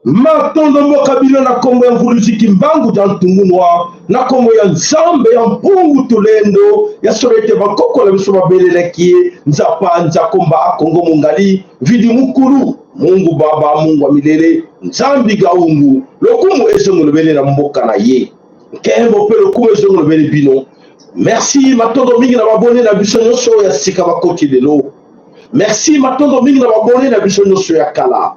Matondo mokabila na kombo ya mvuluziki mbangu ja ntungunwa na kombo ya nzambe ya mpungu tulendo ya sorete bakoko la biso babelelaki nzapa nzakomba akongo mungali vidi mukulu Mungu baba Mungu wa milele nzambi gaungu lokumu ezongolo bele na mboka na ye nkembo pe lokumu ezongolo bele bino. Merci matondo mingi na babone na biso nyonso ya sika bakoti lelo. Merci matondo mingi na babone na biso nyonso ya kala.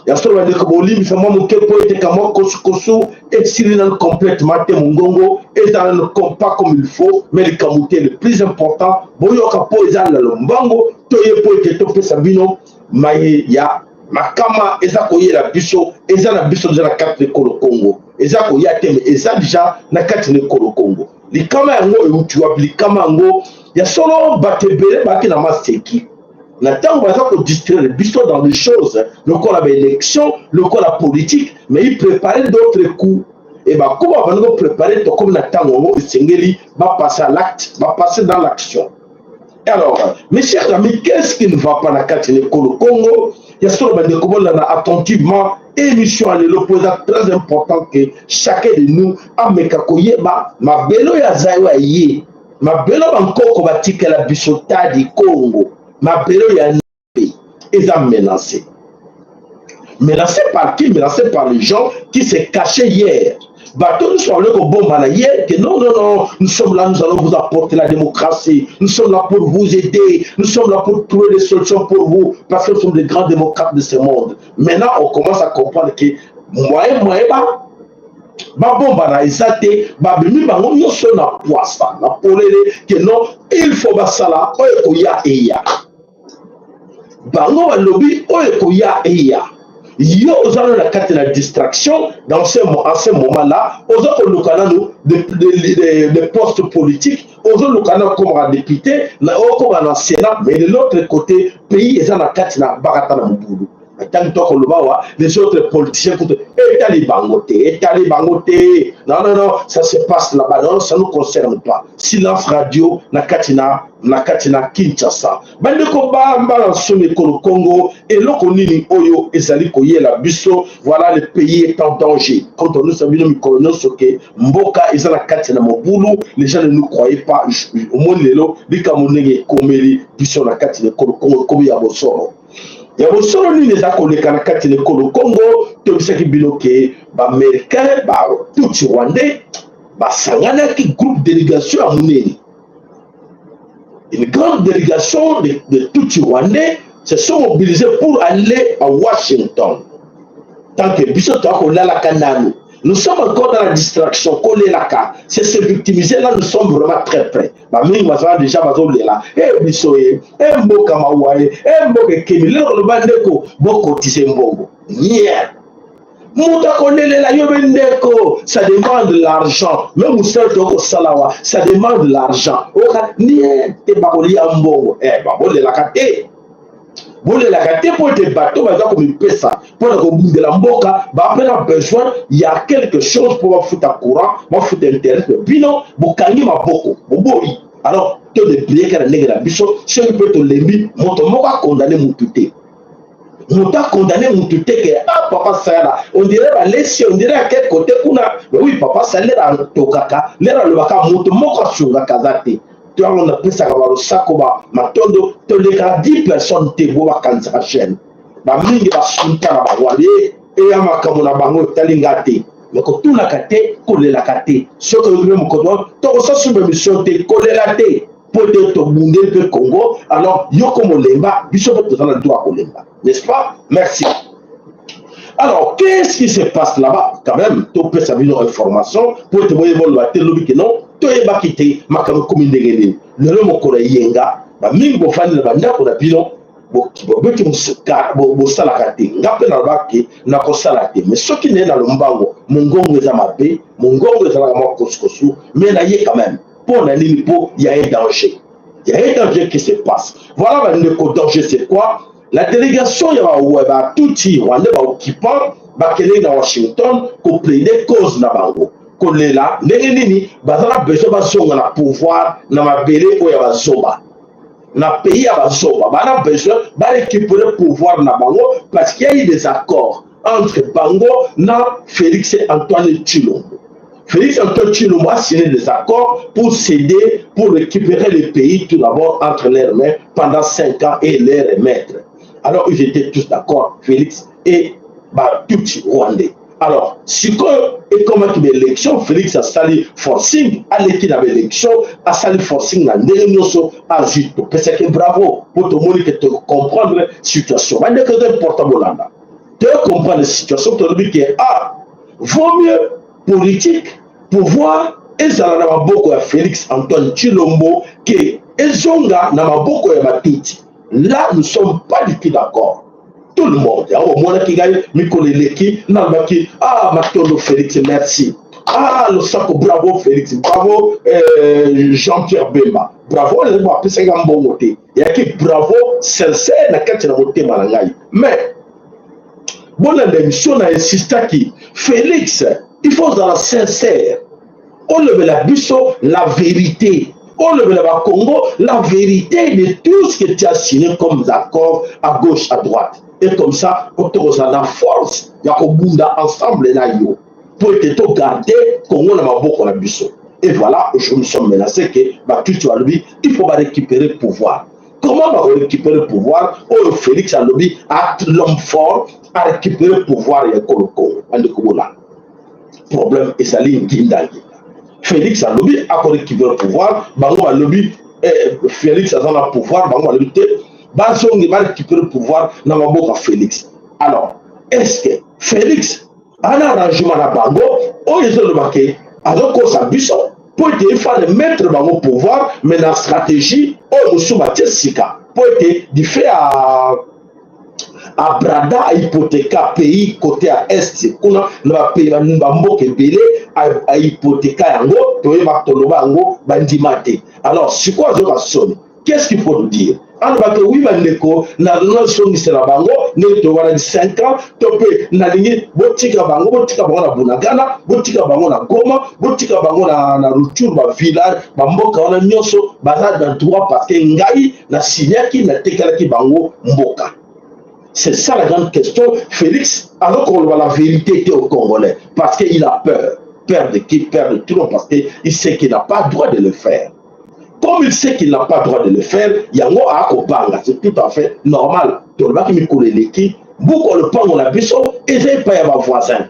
Ya solo va dire que mon livre, moi mon cœur peut être comme moi, kosu, et s'il est complètement mongongo, et dans le compas comme il faut, mais le camouté le plus important, boyo kapo eza la lombango, toye po ete tope sabino, maye ya, makama eza koye la biso, eza na biso déjà na carte de Kolo Congo, eza koye ateme, eza déjà na carte de Kolo Congo. Likama yango eutuwa, likama yango, ya solo batebele baki na maseki. Nathan va pas distraire biso dans des choses, le corps avait élection, le corps la politique, mais il préparait d'autres coups. Et bah comment on va préparer tout comme Nathan Omo et Sengeli va passer à l'acte, va passer dans l'action. Alors, mes chers amis, qu'est-ce qui ne va pas dans la carte de Kolo Congo? Il y a seulement des commandes attentivement, émission à l'opposé très important que chacun de nous a mekakoye ma belo ya zayo ye, ma belo encore batika la bisota du Congo. Ma période est menacée. Menacée par qui? Menacée par les gens qui se cachaient hier. Bateau, nous sommes là pour bon hier, que non, non, non, nous sommes là, nous allons vous apporter la démocratie. Nous sommes là pour vous aider. Nous sommes là pour trouver des solutions pour vous, parce que nous sommes des grands démocrates de ce monde. Maintenant, on commence à comprendre que bomba na ezate babimi bango nyonso na poisa na polele que non il faut basala oyo koya eya bango balobi oyo koya eya yo ozana na kati na distraction dans ce moment là ozo kolukana nous des postes politiques ozo lukana comme un député na comme un sénat mais de l'autre côté pays ezana kati na bakata na mbulu. Les autres politiciens étalez bangoté, non, non, non, ça se passe là-bas, non, ça ne nous concerne pas. Silence radio, Nakatina Kinshasa. Bande combat, Mbalansome Congo, et l'Okonini Oyo, et Zali Koye la Bisso, voilà le pays est en danger. Quand nous savons que Mboka, et Zalakatina Moboulou, les gens ne nous croyaient pas, au monde Lelo, les Kamonege, Komeli, Bisso Nakatina Congo, comme Yabosoro. Il y a aussi les accords na kati de Kolo Congo, tout ce qui biloqué, américain, tout rwandais, sangana qui groupe délégation à Mouneni. Une grande délégation de tout rwandais se sont mobilisés pour aller à Washington. Tant que Bissot a la canane. Nous sommes encore dans la distraction, coller la carte. C'est se victimiser, là nous sommes vraiment très près. Mais nous avons déjà là. Eh Bissoye, eh Mboka Mawaye, eh Mboka Kemi, le Bandeko, Boko Tisembongo. Yeah. Mouta Konele la Yobendeko, ça demande de l'argent. Même Moussa Toko Salawa, ça demande de l'argent. Oka, nie, te bakoli ambongo. Eh, babole la kate. Bon, la gâté pour tes bateaux, comme il peut ça. Pour le bout de la mboka, après on a besoin, il y a quelque chose pour foutre à courant, pour foutre internet. Puis non, Bokani m'a beaucoup, Bobori. Alors, tu as des pliés qui ont la bicho, si on peut te l'aimer, mon moka condamné mon tuté. Mon condamné mon tuté que, ah, papa, ça là. On dirait, on dirait à quel côté qu'on a. Mais oui, papa, ça l'est à Tokaka, l'est à le baka, mon moka sur la kazate. On a pris ça comme le sakoba, matondo, tu les 10 personnes te voient quand ça chaîne. Mingi va sunta na bawale et ama kamona bango talingate. Mais quand tout la kate, coller la kate. Ce que nous même kodo, to ça sur mission te coller la te. Pour te bundé le Congo, alors yo comme lemba, biso to dans le droit lemba. N'est-ce pas? Merci. Alors, qu'est-ce qui se passe là-bas? Quand même, tu peux savoir une information pour te montrer que non. toyeba kite makambo komi ndenge nini lelo mokolo yenga bamingi bofandi na bandako na bino bobeki bosalaka te nga mpe nalobaki nakosala te mais soki naye na lombango mongongo eza mabe mongongo ezalaka mwa kosukosu mais naye quand même mpo na nini mpo ya un danger. Il y a un danger qui se passe. Voilà le danger, c'est quoi? La délégation, il y a tout tir, on est occupant, bakele na Washington, pour plaider cause na bango. Kole là, neneni, bazala besoin bazonga na pouvoir, na mabele ou ya bazoba. Na pays ya bazoba, bana besoin ba récupérer pouvoir na bango parce qu'il y a eu des accords entre Bango na Félix Antoine Tshilombo. Félix Antoine Tshilombo a signé des accords pour céder, pour récupérer le pays tout d'abord entre leurs mains pendant 5 ans et les remettre. Alors ils étaient tous d'accord, Félix et Tutsi Rwandais. Alors, si et comment il y a l'élection, Félix a sali forcing, à l'équipe de l'élection, a sali forcing dans l'élection, à Zito. Parce que bravo, pour tout le monde qui comprendre la situation. Mais dès que c'est important, de comprendre la situation, tu as dit que, vaut mieux politique, pouvoir, et ça n'a pas beaucoup à Félix Antoine Tshilombo, que Ezonga n'a pas beaucoup à Matiti. Là, nous ne sommes pas du tout d'accord. Tout le monde, au moins qui gagne, Mikoleleki, Nambaki, Matondo Félix, merci. Le Sako, bravo Félix, bravo Jean-Pierre Bemba, bravo les gens, c'est un bon côté. Il y a qui bravo, sincère, n'a qu'à te voter Malangaï. Mais, bon, l'émission a insisté qui Félix, il faut dans la sincère. On lève la busso, la vérité. On lève le Congo, la vérité de tout ce que tu as signé comme accord à gauche, à droite. Et comme ça, quand on a la force, il y a un bunda ensemble là, pour te garder, Congo n'a pas beaucoup la busso. Et voilà, aujourd'hui nous sommes menacés que tout tu as lobby, il faut récupérer le pouvoir. Comment on va récupérer le pouvoir? Oh, Félix a lobby, l'homme fort, a récupéré le pouvoir et le Congo. Problème, et ça l'est Guindangi. Félix a lobby, a récupéré le pouvoir, Bango a lobby, Félix a le pouvoir, Bango a lobby, Bazong va récupérer le pouvoir dans ma boca Félix. Alors, est-ce que Félix a un arrangement à Bango, ou ils ont le marqué, alors qu'on s'abuse, pour qu'il faille mettre Bango au pouvoir, mais la stratégie, nous sommes à Tessika, pour être du fait à Brada a hypothéqué pays côté à est, qu'on a payé un bambo qui est belé à hypothéquer yango, to y va toloba yango bandimate. Alors, c'est quoi je sonne? Qu'est-ce qu'il faut nous dire? Alors, oui, Mandeko, na son c'est la bango, ne te voilà 5 ans, topé, na ligne, botika bango na Bunagana, botika bango na Goma, botika bango na Ruchur, ma village, bamboka on a nyoso, bazar dans droit parce que ngai, na signaki, na tekalaki bango, mboka. C'est ça la grande question. Félix, alors qu'on voit la vérité au Congolais, parce qu'il a peur. Peur de qui? Peur de tout le monde, parce qu'il sait qu'il n'a pas le droit de le faire. Comme il sait qu'il n'a pas le droit de le faire, Yango a Akopanga, c'est tout à fait normal. Tolbaki Mikoleleki, beaucoup le pango la biso, et j'ai pas à voisin.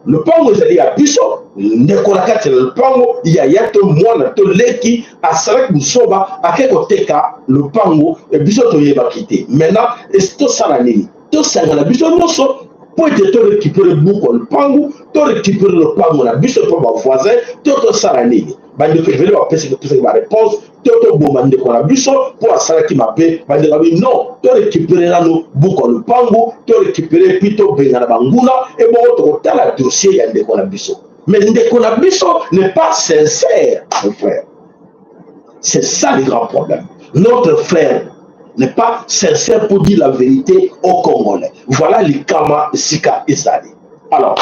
Le pango c'est à biso, Nekolaka le pango, il y a tout le monde, tout l'équipe, à Salak Moussoba, à Kekoteka, le pango, et biso to yeba quitté. Maintenant, est-ce que ça la nini? Tout ça, la biso non so, pour te récupérer beaucoup le pango, te récupérer le pango, la biso pour ma voisin, tout ça la nini. Bande que je vais appeler ma réponse, tout bomande qu'on a biso, pour ça qui m'appelle, bande non, te récupérer là nous, beaucoup le pango, te récupérer plutôt Bengana Banguna, et bon, tu as la dossier, il y a des qu'on a biso. Mais Ndekonabiso n'est pas sincère, mon frère. C'est ça le grand problème. Notre frère n'est pas sincère pour dire la vérité aux Congolais. Voilà les Kama Sika Ezali. Alors,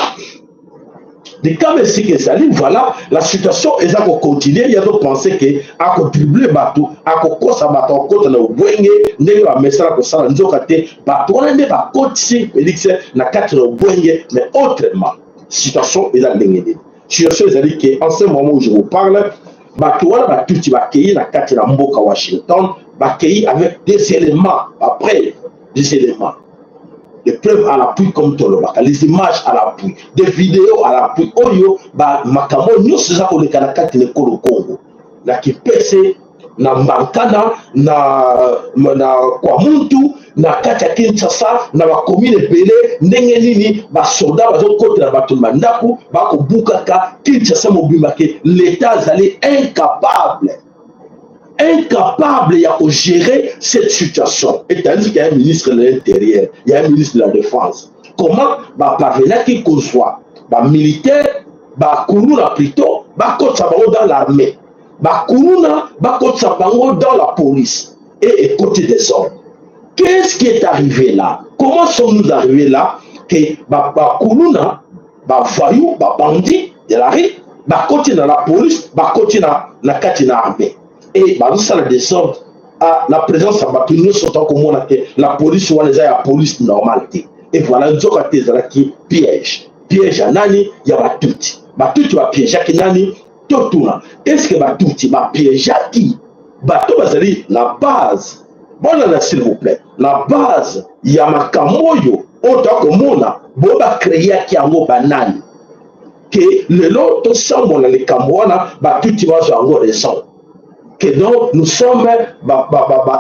les Kama Sika Ezali, voilà la situation est à continuer. Il y a d'autres pensées que à dribbler bateau, à kosa bateau, à côté de Bwenge, n'est pas message pour ça, nous avons bateau, on n'est pas côté, na quatre de Bwenge, mais autrement. Situation est à l'ingénieur. Situation est à dire qu'en ce moment où je vous parle, Batouana va tout va accueillir la carte de Mboka Washington, va accueillir avec des éléments, après des éléments, des preuves à l'appui comme Tolobaka, les images à l'appui, des vidéos à l'appui. Oyo, Makamo, nous sommes à la carte de Congo, la qui pèse na Mankana, na Kwamuntu, na kati ya Kinshasa na ba commune ebele ndenge nini ba soldat bazokotela bato mandaku bakobukaka Kinshasa mobimba ke l'état azali incapable ya gérer cette situation. Et tandis qu'il y a un ministre de l'Intérieur, il y a un ministre de la Défense. Comment parvenir qu'il soit militaire, Kourouna plutôt, dans l'armée, Kourouna dans la police et côté des hommes. Qu'est-ce qui est arrivé là? Comment sommes-nous arrivés là que Kourouna, voyou, bandit de la rue, côté dans la police, côté dans l'armée. Et ça le désordre à la présence de nous sommes comme la police ou la police normalité. Et voilà, nous avons qui piège à nani, il y a tout. Tout va piège à nani, tout. Est-ce que tout va piège à qui? Bateau bazali la base. Bon là s'il vous plaît, la base il y a ma kamoyo autant que mona boba créer qui a mo banane. Que le lot tout ça mon les kamwana tout va jouer raison. Que donc nous sommes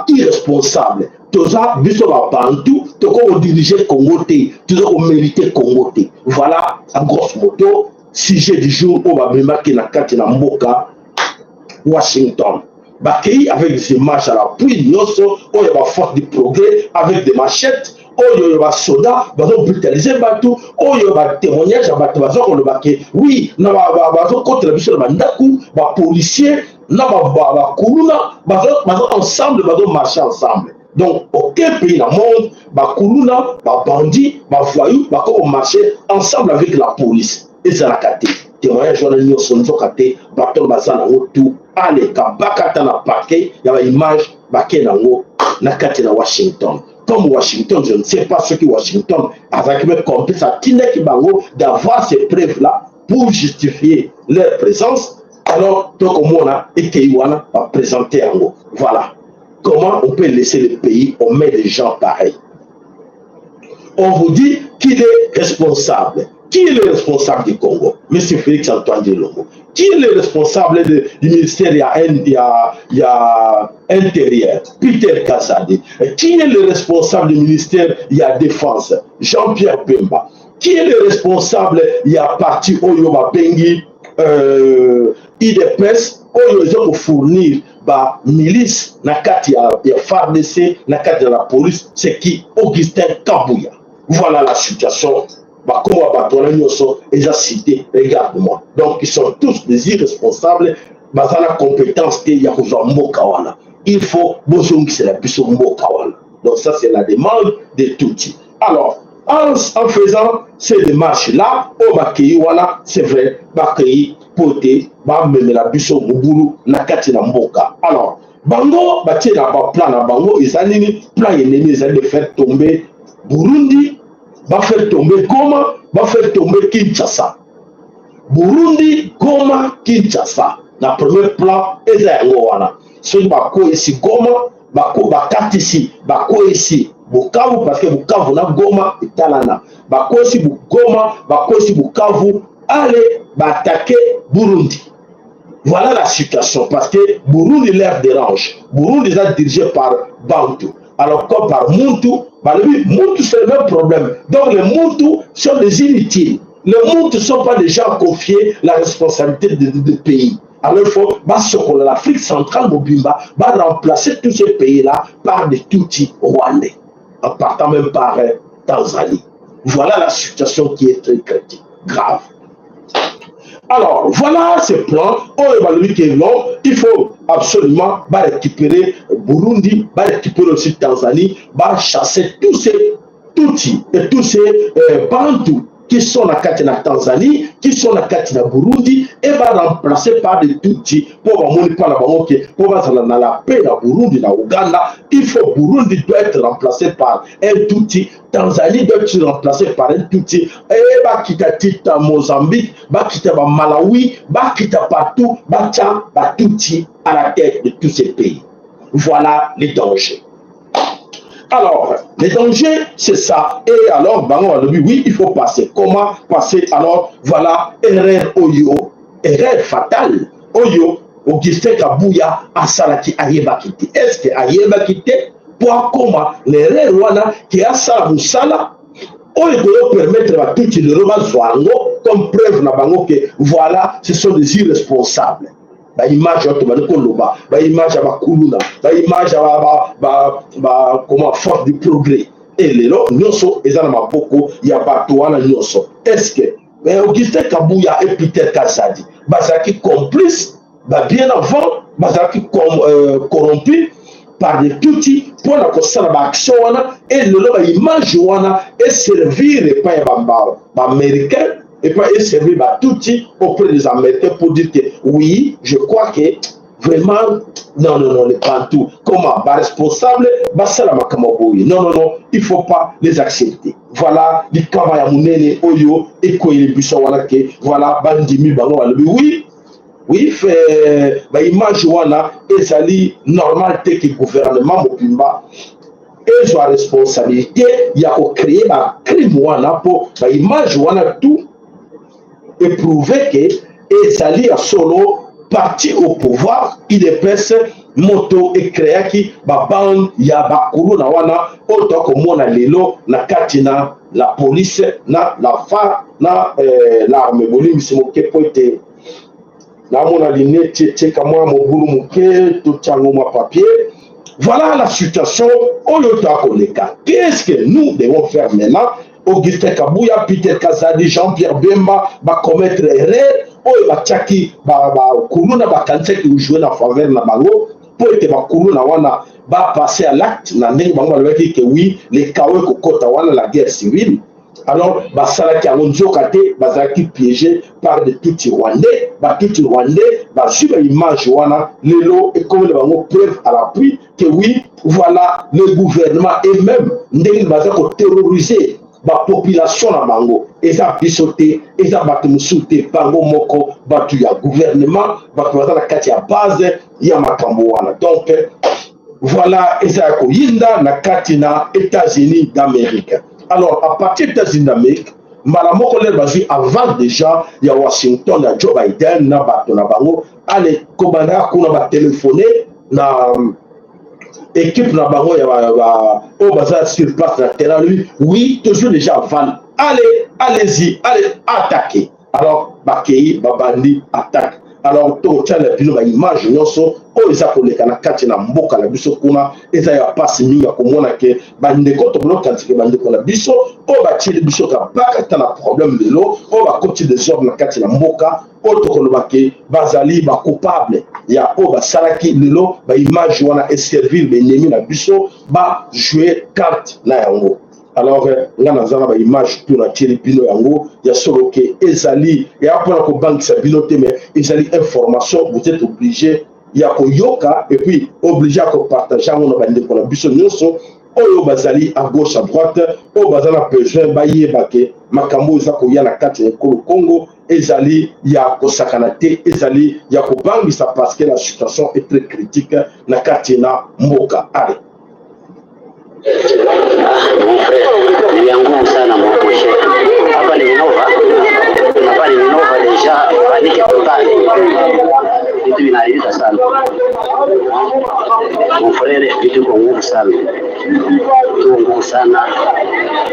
irresponsables. Tout ça, nous sommes bantou, tout comme diriger Congo, tout comme mériter Congo. Voilà, en grosso modo, sujet du jour, on va remarquer la carte de Mboka, Washington. Avec des images à l'appui, on y a la force du progrès, avec des machettes, on y a des soldats, on va brutaliser tout, on y a des témoignages, oui, on va contre la mission de policiers. Là, ensemble, marcher ensemble. Donc, aucun pays dans le monde, Kourouna, bandit, voyou, marcher ensemble avec la police. Et c'est la caté. Témoignage journaliste, son zokaté, bateau bazana tout. Allez, quand bakata na paquet, il y a une image, baké na nakate na Washington. Comme Washington, je ne sais pas ce que Washington a même compris ça, Tinek Bango d'avoir ces preuves-là pour justifier leur présence. Alors, donc, on a été présenté en haut. Voilà. Comment on peut laisser le pays, on met des gens pareils. On vous dit qu'il est responsable. Qui est le responsable du Congo? Monsieur Félix Antoine Delongo. Qui est le responsable du ministère il y a Intérieur? Peter Kazadi. Qui est le responsable du ministère il y a Défense? Jean-Pierre Pemba. Qui est le responsable il y a parti Oyoba Pengi IDPS pour fournir milice na kati ya FARDC na kati de la police, c'est qui? Augustin Kabouya. Voilà la situation. Comment ils ont cité, regarde-moi. Donc ils sont tous des irresponsables. La compétence qu'il y a Mokawana. Il faut que c'est la puissance Mokawana. Donc ça c'est la demande de Touti. Alors en faisant ces démarches-là, c'est vrai, poté, même la biso mubulu na kati na mboka. Alors, bango batie na plan na bango ezali plan ennemi ezali de faire tomber Burundi, va faire tomber Goma, va faire tomber Kinshasa. Burundi, Goma, Kinshasa. Na premier plan ezali wana. Ceux bako ici Goma, bako bakati ici, bako ici Bukavu parce que Bukavu na Goma etalana. Bako ici Goma, bako ici Bukavu. Allez attaquer Burundi. Voilà la situation, parce que Burundi leur dérange. Burundi est dirigé par Bantu. Alors comme par Muntu, Muntu c'est le même problème. Donc les Muntu sont des inutiles. Les Muntu ne sont pas des gens confiés la responsabilité du pays. Alors il faut que l'Afrique centrale Mobimba va remplacer tous ces pays-là par des Tutsis rwandais, en partant même par Tanzanie. Voilà la situation qui est très critique, grave. Alors, voilà ce plan. Il faut absolument récupérer Burundi, récupérer aussi Tanzanie, chasser tous ces Tutsis et tous ces Bantus qui sont la Katina Tanzanie, qui sont la Katina Burundi, et va remplacer par des Tutsis pour la paix dans Burundi, dans Ouganda. Il faut Burundi doit être remplacé par un Tutsi, Tanzanie doit être remplacé par un Tutsi, et va quitter Mozambique, va quitter Malawi, va quitter partout, va Tutsi à la tête de tous ces pays. Voilà les dangers. Alors, les dangers, c'est ça. Et alors, oui, il faut passer. Comment passer? Alors, voilà, erreur Oyo, erreur fatale. Oyo, Augustin Kabouya, Asalaki Ayeba Kité. Est-ce que Ayeba Kité? pour akoma l'erreur wana qui a ça musala oyo koyo permettre batuti lelo bazwa yango comme preuve na bango que voilà ce sont des irresponsables. Image ya tobali koloba image ya bakuluna image ya comment force du progrès et lelo nyonso eza na maboko ya bato wana nyonso. Est-ce que Augustin Kabuya et Peter Kazadi bazalaki complice bien avant bazalaki corrompu par des tuti pour la kosala ba action wana et lelo ba image wana et servir pas ya ba américain et pas et servir ba tuti auprès des Américains pour dire que oui, je crois que vraiment non les Bantous comment ba responsable ba sala makama boye non il faut pas les accepter. Voilà di kama ya munene oyo ekoyele biso wana ke voilà bandimi bango balobi oui fait ba image wana ezali normal te que gouvernement mobimba ezwa responsabilité ya ko créer ba crime wana po ba image wana tout éprouver que ezali ya solo parti au pouvoir IDPS moto ekreaki ba bande ya bakulu na wana oto komona lelo na kati na la police na la FARC na l'armée bolimi moke pote na mona linete tcheka moi mobulu muke tout chango moi papier. Voilà la situation oyo ta koleka. Qu'est-ce que nous devons faire maintenant? Augustin Kabuya, Peter Kazadi, Jean-Pierre Bemba va commettre erreur oyo batiaki kuluna bakanisa ki jouer na faveur na bango po ete bakuluna wana ba passer à l'acte na ndenge bango balobaki ke oui les kawe kokota wana la guerre civile. Alors basalaki yango nzoka te bazalaki piégé par de tuti rwandais bazwi ba image wana lelo ekomeli bango preuve à l'appui que oui voilà le gouvernement et même ndenge baza koterroriser ba population na bango eza biso te eza bato mosusu te bango moko bato ya gouvernement bato baza na kati ya base ya makambo wana. Donc voilà eza ya koyinda na kati na États-Unis d'Amérique. Alors à partir des États-Unis d'Amérique mbala moko lelo bazwi avant déjà ya Washington ya Joe Biden na bato na bango ale kobanda kuna batéléphoné na équipe na bango ya o baza sur place na terrain lui oui toujours déjà avant allez-y allez attaquer. Alors bakei babandi attaque. Alors to tchala bino ba image nyonso o eza koleka na kati na mboka na biso kuna eza ya pasi mingi ya komona ke bandeko to bloka tike bandeko na biso o batili biso ka baka ta na problème lelo o ba koti des hommes na kati na mboka o to koloba ke bazali ba coupable ya o ba salaki lelo ba image wana et servir be nemi na biso ba jouer carte na yango. Alors nga nazala ba image tout na tiri bino yango ya solo ke ezali ya pona ko banque sa bino te mais ezali information vous êtes obligé ya ko yoka et puis obligé à ko partager on ba ndeko na biso nyonso oyo bazali à gauche à droite o bazala besoin ba yeba ke makambo eza ko ya na kati ya Congo ezali ya ko sakana te ezali ya ko bangisa parce que la situation est très critique na kati na mboka. Allez ni ngumu sana mwakushe hapa ni Minova deja panike totale vitu vinaharibika sana mfrere vitu kwa ngumu sana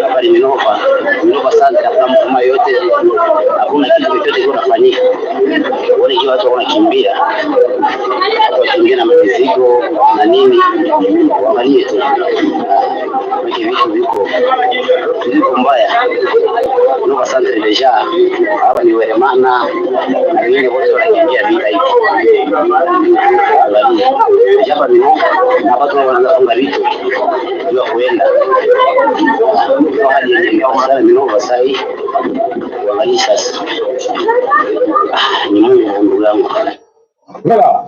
hapa ni Minova sana kama yote hakuna kitu chochote kinafanyika wale watu wanakimbia na mizigo na nini waangalie tu vitu viko mbaya Minova sana deja hapa ni Weremana na wengine wote wanakimbia vita hivi hapa Minova na watu wanaanza kufunga vitu ndio kuenda hadi sana Minova sasa hii waangalie sasa ni Mungu ndugu yangu. Voilà.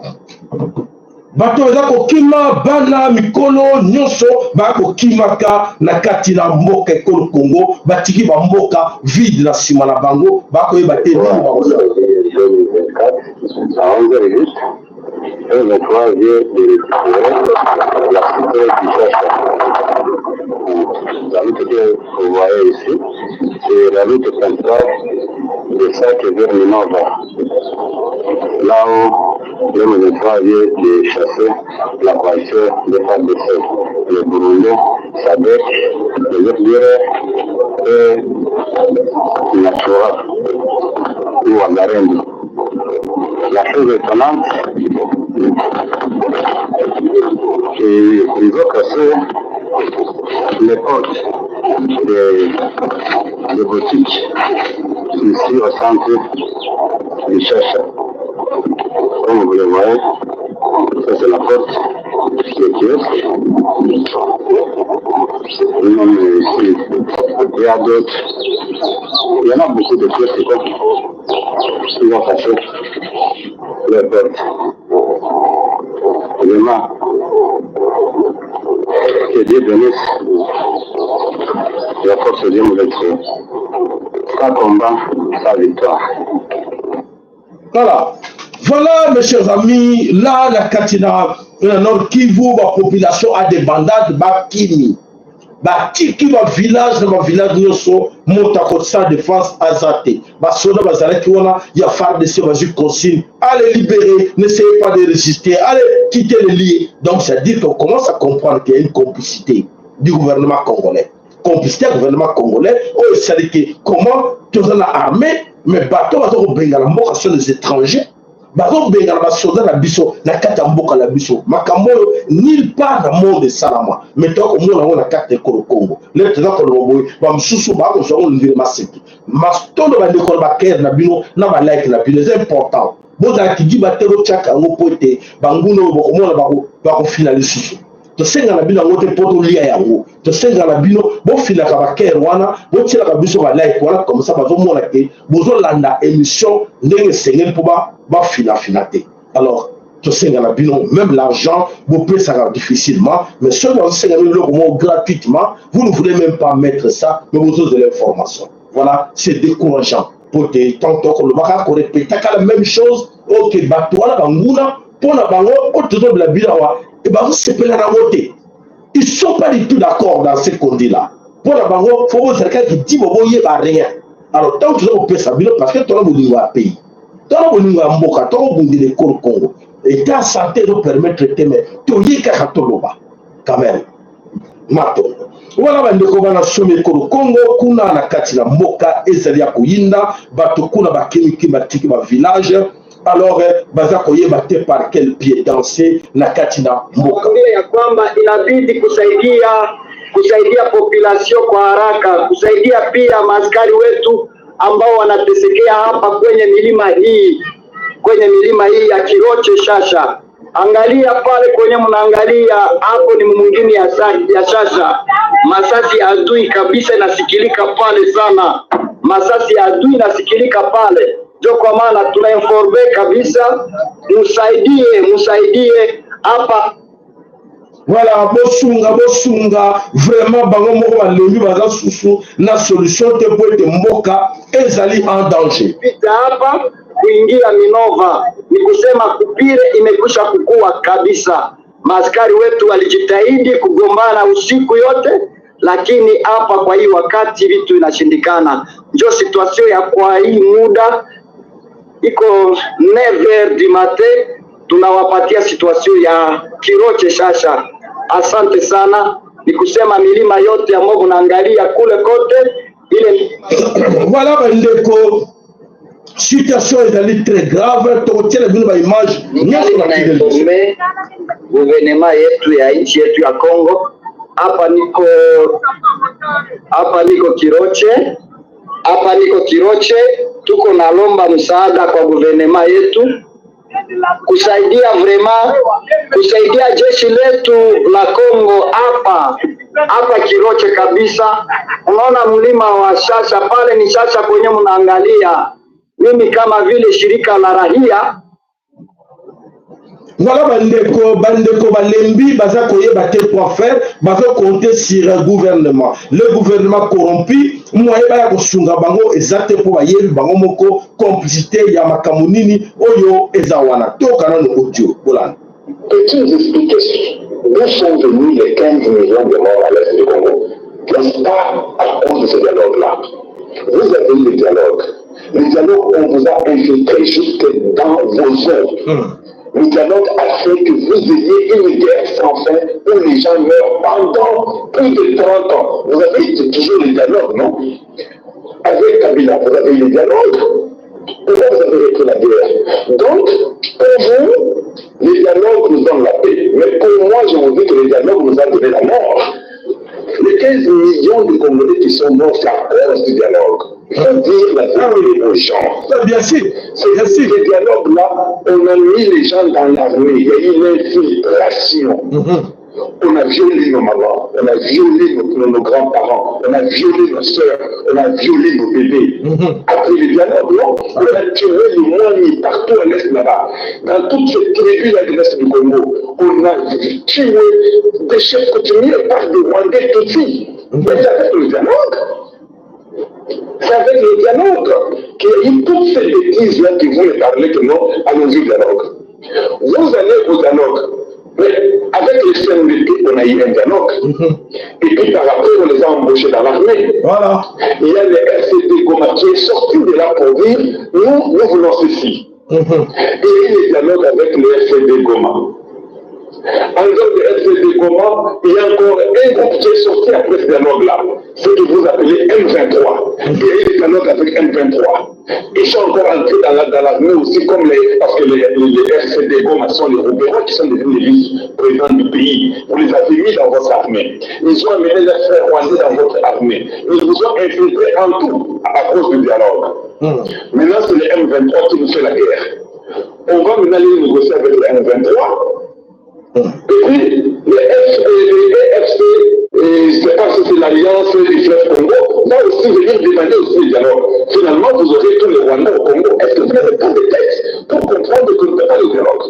Bato eza kokima bana mikolo nyonso bakokimaka na kati na mboka ekolo Congo batiki ba mboka vide na sima na bango bakoyeba te la route que vous voyez ici, c'est la route centrale de Sake vers Minova. Là où Le M23 vient de chasser la coalition des FARDC, le Burundi, SADC, les FDR et la Chora ou Wazalendo. La chose étonnante, ils ont cassé les portes des boutiques ici au centre du Chacha. Comme vous le voyez, ça c'est la porte des kiosques. Il y a d'autres. Il y en a beaucoup de kiosques qui vont cacher les portes. Vraiment, que Dieu bénisse la force de Dieu nous l'exprime. Sans combat, sans victoire. Voilà. Voilà, mes chers amis, là, la Katina, Nord Kivu, la population a des bandades, Bakimi. Bakiki, ma village, Nyoso, Montakosa, défense, Azate. Basoda, Bazareki, il y a FARDC, vas-y, consigne. Allez libérer, n'essayez pas de résister, allez quitter les liens. Donc, ça dit qu'on commence à comprendre qu'il y a une complicité du gouvernement congolais. Complicité du gouvernement congolais, oh, c'est que comment, tu as l'armée, mais bateau, au Bengala, sont des étrangers. Bateau, Bengala, soldats, la biso, la Katamboka, la biso. Makambo, nulle part dans le monde de Salama. Mais toi, comme on a la carte de Congo. Les gens qui ont dit, Bamsoussou, Bamsoussou, on dit, Maseki. Maston de la décor, Baker, Nabino, Nabalek, Nabino, c'est important. Bon, dans la qui dit, Batero, Tchaka, Ngopote, Banguno, Bokomo, Bako, finaliser. To senga na bino ngote poto lia yango to senga na bino bo fila ka baker wana bo tila ka biso ba like wana comme ça bazo mona ke bozo landa émission ndenge sengel po ba fila te. Alors to senga na bino même l'argent bo peut ça difficilement mais ceux qui senga bino gratuitement vous ne voulez même pas mettre ça mais vous avez de l'information. Voilà, c'est décourageant pour te tantôt que le baka ko répéter la même chose OK bato wana banguna pona bango o toujours de la bilawa. Et ben, ils ne sont pas du tout d'accord dans ce qu'on dit là. Pour la bango, il faut quelqu'un qui dit qu'il n'y a rien. Alors, tant que tu as ça, parce que tu as un pays, tu as un mboka, tu as un Congo. Et ta santé doit permettre de te mettre. Tu as un quand même. Mato. Voilà, on a sommet Congo, kuna na kati na mboka, ezali ya kuyinda, bato kuna bakimiki batiki ba village. Alors, baza koyeba te par quel pied danser na katina mboka. Ya kwamba inabidi kusaidia population kwa haraka, kusaidia pia maaskari wetu ambao wanatesekea hapa kwenye milima hii ya Kiroche Shasha. Angalia pale kwenye mnaangalia hapo ni mwingine ya Shasha. Masasi ya adui kabisa inasikilika pale sana. Masasi ya adui inasikilika pale. Jo kwa maana tunainforme kabisa, musaidie hapa. Voilà, bosunga, vraiment bango moko balembi baza susu na solution te pour te mboka ezali en danger. Pita hapa kuingia Minova ni kusema kupire imekusha kukua kabisa. Maaskari wetu walijitahidi kugombana usiku yote, lakini hapa kwa hii wakati vitu inashindikana. Ndio situation ya kwa hii muda iko 9h du matin, tunawapatia situation ya Kiroche Shasha. Asante sana, ni kusema milima yote ambayo unaangalia kule kote ile. Voilà bandeko, situation est très grave, tokotela bino ba image nyoso na kidele. Gouvernement yetu ya nchi yetu ya Kongo, hapa niko Kiroche, tuko na lomba msaada kwa guvernema yetu kusaidia jeshi letu la Kongo hapa Kiroche kabisa. Unaona mlima wa Shasha pale, ni Shasha kwenye mnaangalia. Mimi kama vile shirika la rahia, voilà bandeko balembi baza koyeba te quoi faire, baza compter sur le gouvernement corrompu moyeba ya kosunga bango ezate po bayebi bango moko complicité ya makamunini oyo ezawana toka na audio bolana. Peux-tu expliquer d'où sont venus les 15 millions de morts à l'est du Congo? N'est-ce pas à cause de ce dialogue-là? Vous avez eu le dialogue, on vous a infiltré jusque dans vos zones. Le dialogue a fait que vous ayez une guerre sans fin où les gens meurent pendant plus de 30 ans. Vous avez toujours les dialogues, non? Avec Kabila, vous avez les dialogues. Pourquoi vous avez arrêté la guerre? Donc, pour vous, les dialogues nous donnent la paix. Mais pour moi, je vous dis que les dialogues nous ont donné la mort. Les 15 millions de Congolais qui sont morts à cause du dialogue. Il faut dire la vérité aux gens. Bien sûr. Ces dialogues-là, on a mis les gens dans l'armée. Il y a eu une infiltration. On a violé nos mamans, on a violé nos grands-parents, on a violé nos soeurs, on a violé nos bébés. Après le dialogue, on a tué les moines partout à l'est là-bas. Dans toutes ces tribus-là de l'est du Congo, on a tué des chefs coutumiers par des Rwandais Tutsis. Mais c'est avec le dialogue. C'est avec le dialogue qu'il y a eu toutes ces bêtises-là qui voulaient parler que non, allons-y dialogue. Vous allez au dialogue. Mais avec les CNDP, on a eu un dialogue. Et puis par après, on les a embauchés dans l'armée. Voilà. Il y a le RCD Goma qui est sorti de là pour dire nous voulons ceci. Et il y a eu le dialogue avec le RCD Goma. En dehors de RCD Goma, il y a encore un groupe qui est sorti après ce dialogue-là. Ce que vous appelez M23. Il y a eu le dialogue avec M23. Ils sont encore entrés dans l'armée aussi, comme parce que les RCD Goma sont les Roubaix qui sont devenus les vice-présidents du pays. Vous les avez mis dans votre armée. Ils ont amené leurs frères rwandais dans votre armée. Ils vous ont infiltré en tout à cause du dialogue. Maintenant, c'est les M23 qui nous fait la guerre. On va maintenant aller négocier avec les M23. Et puis, les EFC, je ne sais pas si c'est l'Alliance du fleuve Congo, va aussi venir demander aussi le dialogue. Finalement, vous aurez tous les Rwandais au Congo. Est-ce que vous n'avez pas de texte pour comprendre que vous ne faites pas le dialogue?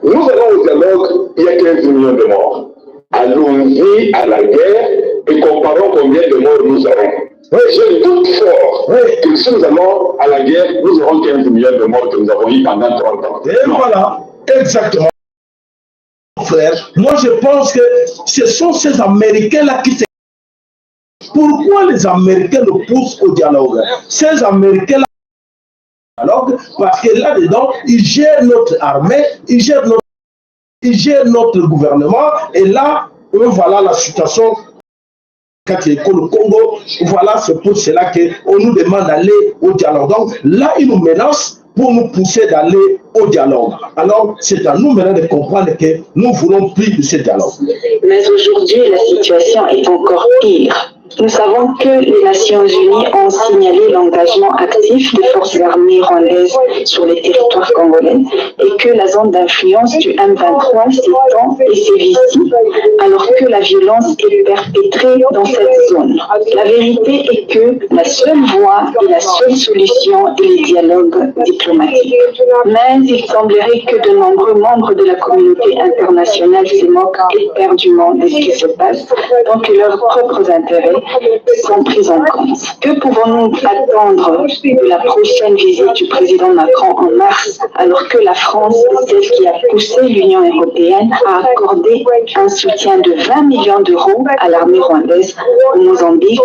Nous allons au dialogue, il y a 15 millions de morts. Allons-y à la guerre et comparons combien de morts nous aurons. Oui, je doute fort que si nous allons à la guerre, nous aurons 15 millions de morts que nous avons eu pendant 30 ans. Et voilà, exactement. Frère, moi je pense que ce sont ces Américains-là qui se... Pourquoi les Américains nous poussent au dialogue? Ces Américains-là dialogue parce que là-dedans, ils gèrent notre armée, ils gèrent notre gouvernement, et là, voilà la situation. Quand il est le Congo, voilà, c'est pour cela qu'on nous demande d'aller au dialogue. Donc là, ils nous menacent pour nous pousser d'aller au dialogue. Alors, c'est à nous maintenant de comprendre que nous voulons plus de ce dialogue. Mais aujourd'hui, la situation est encore pire. Nous savons que les Nations Unies ont signalé l'engagement actif des forces armées rwandaises sur les territoires congolais et que la zone d'influence du M23 s'étend et sévit ici, alors que la violence est perpétrée dans cette zone. La vérité est que la seule voie et la seule solution est le dialogue diplomatique. Mais il semblerait que de nombreux membres de la communauté internationale se moquent éperdument de ce qui se passe, tant que leurs propres intérêts sont pris en compte. Que pouvons-nous attendre de la prochaine visite du président Macron en mars, alors que la France est celle qui a poussé l'Union européenne à accorder un soutien de 20 millions d'euros à l'armée rwandaise au Mozambique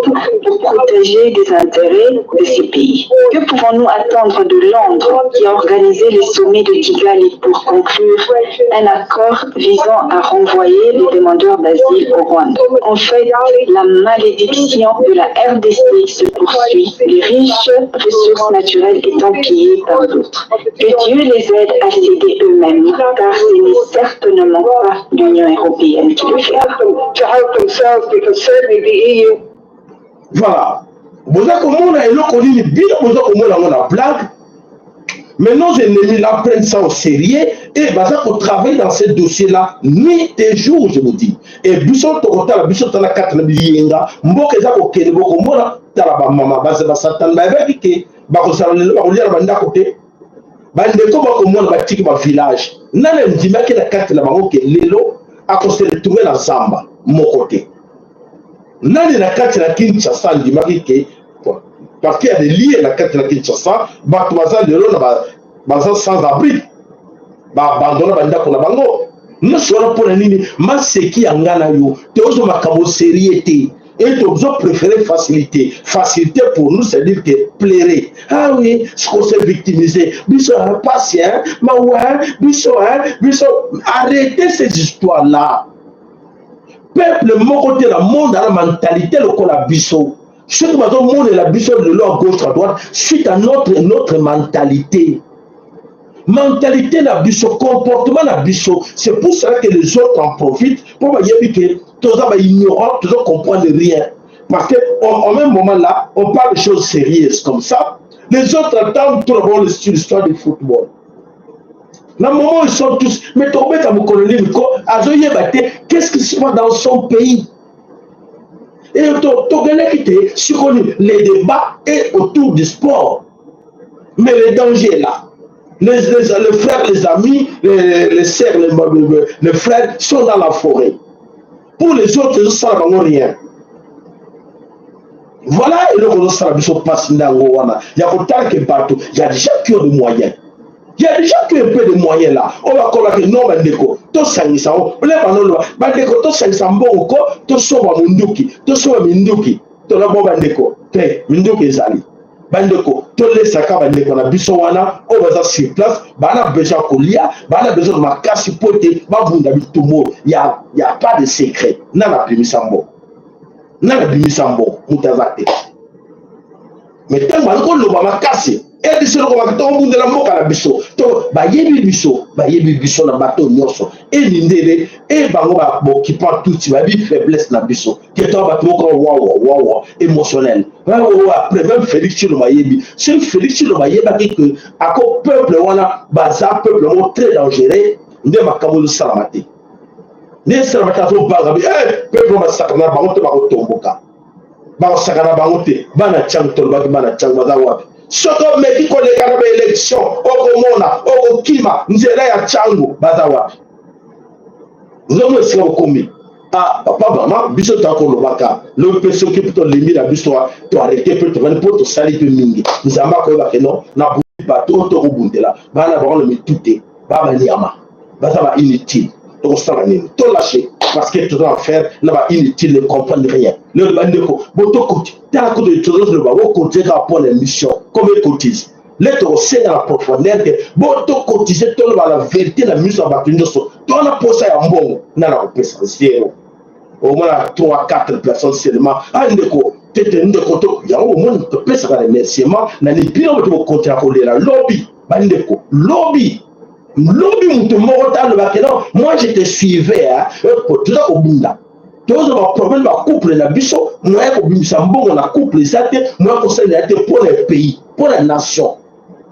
pour protéger des intérêts de ces pays? Que pouvons-nous attendre de Londres, qui a organisé le sommet de Kigali pour conclure un accord visant à renvoyer les demandeurs d'asile au Rwanda? En fait, la malédiction de la RDC se poursuit, les riches ressources naturelles étant pillées par d'autres. Que Dieu les aide à s'aider eux-mêmes, car ce n'est certainement pas l'Union européenne qui le fera. Voilà. Vous avez compris, la blague. Mais nos ennemis là prennent ça au sérieux et pour travailler dans ce dossier-là, nuit et jour, je vous dis. Et Bisson Tokota, Bisson Tanaka, Nabiyenga, Mbokeza Kokele, Bokomona, Talabama, Baza Satan, Babiki, Bakosala, Banda Kote, Bandeko Bakomona, Batiki, village. Nana Mdimaki, la carte, la Baroque, Lelo, a constaté trouver la Zamba, mon côté. Nana la carte, la Kinshasa, Mdimaki, parce qu'il y a des liens la carte de la Kinshasa, Batouaza de l'eau, sans abri, abandonné Banda pour la bango. Nous sommes pour la ligne, mais c'est qui en Ghana, tu as ma camo sérieuté. Et tu as préféré facilité. Facilité pour nous, c'est dire que plairer. Ah oui, ce qu'on s'est victimisé. Biso, patient, ma ouais, biso. Arrêtez ces histoires-là. Peuple, mon côté, le monde a la mentalité, le col à biso. Ce que le monde est la biso de l'eau à gauche, à droite, suite à notre mentalité. Mentalité la biso, comportement la biso. C'est pour ça que les autres en profitent pour dire que tous les ignorants, tous ne comprennent rien. Parce qu'au même moment là, on parle de choses sérieuses comme ça. Les autres attendent tout le monde sur l'histoire du football. Dans le moment où ils sont tous, mais tu as mon colonie, qu'est-ce qui se passe dans son pays? Et tu as quitté sur les débats et autour du sport. Mais le danger est là. Les frères, les amis, les sœurs, les frères sont dans la forêt. Pour les autres, ils ne savent rien. Voilà, et le Rosara Biso passe dans le Wana. Il y a autant que partout. Il y a des gens qui ont des moyens. Il y a des gens qui ont un peu de moyens là. On va convaincre non, Bandeko. Tout ça, ils sont. Bandeko, tout ça, ils sont bons. Tout ça, Munduki. Tout ça, Minduki. Tout le monde, Bandeko. Minduki, Zali. Bandeko, tous les sacs Bandeko, na biso wana, on va sur place, bana besoin kolia, bana besoin de ma casse poté, babunda bitumo, il y a pas de secret. Nana bimisambo. Nana bimisambo, mutazate. Mais tellement qu'on le va ma casse. Et de ce qu'on va tomber de la moka la biso. To ba yebi biso na bateau nyoso. Et l'indélé et bango ba qui prend tout ci ba bi faiblesse na biso. Que toi ba moko wow émotionnel. Après même Félix Tshilombo Mayebi. C'est Félix Tshilombo Mayebi que à quoi peuple wana baza peuple très dangereux. Nde makamolo salamate. Ne salamata to baga bi peuple ba sakana bango to ba tomboka. Ba sakana bango te bana chang to ba bana chang baza wapi. Soko meki koleka na élection okomona okokima nzela ya chango baza wapi zomo esika okomi papa maman biso tako lobaka le peso qui plutôt limi la biso to arrêter peut te pour to sali pe mingi nzamba ko ba keno na ba to kobundela bana ba le mitute baba niama baza ba inutile to sala nini to lâcher parce que tout à faire là-bas inutile ne comprendre rien le bandeko boto côté t'as à côté de tout le bas au côté pour les missions comme ils cotisent les c'est dans la profondeur que boto cotiser tout le bas la vérité la mission va tenir sur toi on a posé un bon na la pesa zéro au moins 3-4 personnes seulement andeko tete ndeko to ya au moins te pesa les remerciements na les bien de côté à coller la lobby bandeko lobby mutu moko talo bakeno moi je te suivais pour tout ça au bunda tous les problèmes de couple la biso moi ko bimisa mbongo na couple ça te moi conseil la te pour les pays pour la nation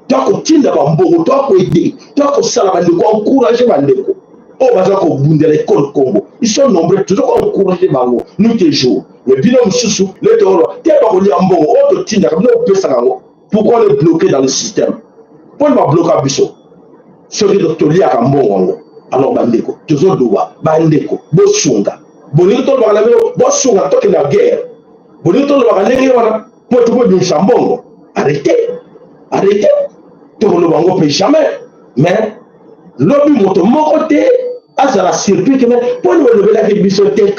toi ko tinda ba mbongo toi ko aider toi ko sala bande ko encourager bande ko o baza ko bunda l'école Congo ils sont nombreux toujours encourager bango nous toujours mais bino mususu le toro te ba ko li mbongo o to tinda ko no pesa ngo pourquoi le bloquer dans le système pour le bloquer biso ce qui est lié à Mbongo. Alors, Bandeko, toujours doua, Bandeko, Bosunga. Bonito, Bosunga, toi qui es la guerre. Bonito, pour tout le monde, Chambongo. Arrêtez. Tout le monde ne peut jamais. Mais, l'objet de mon côté, ça la surpris que pour nous lever la bisoté,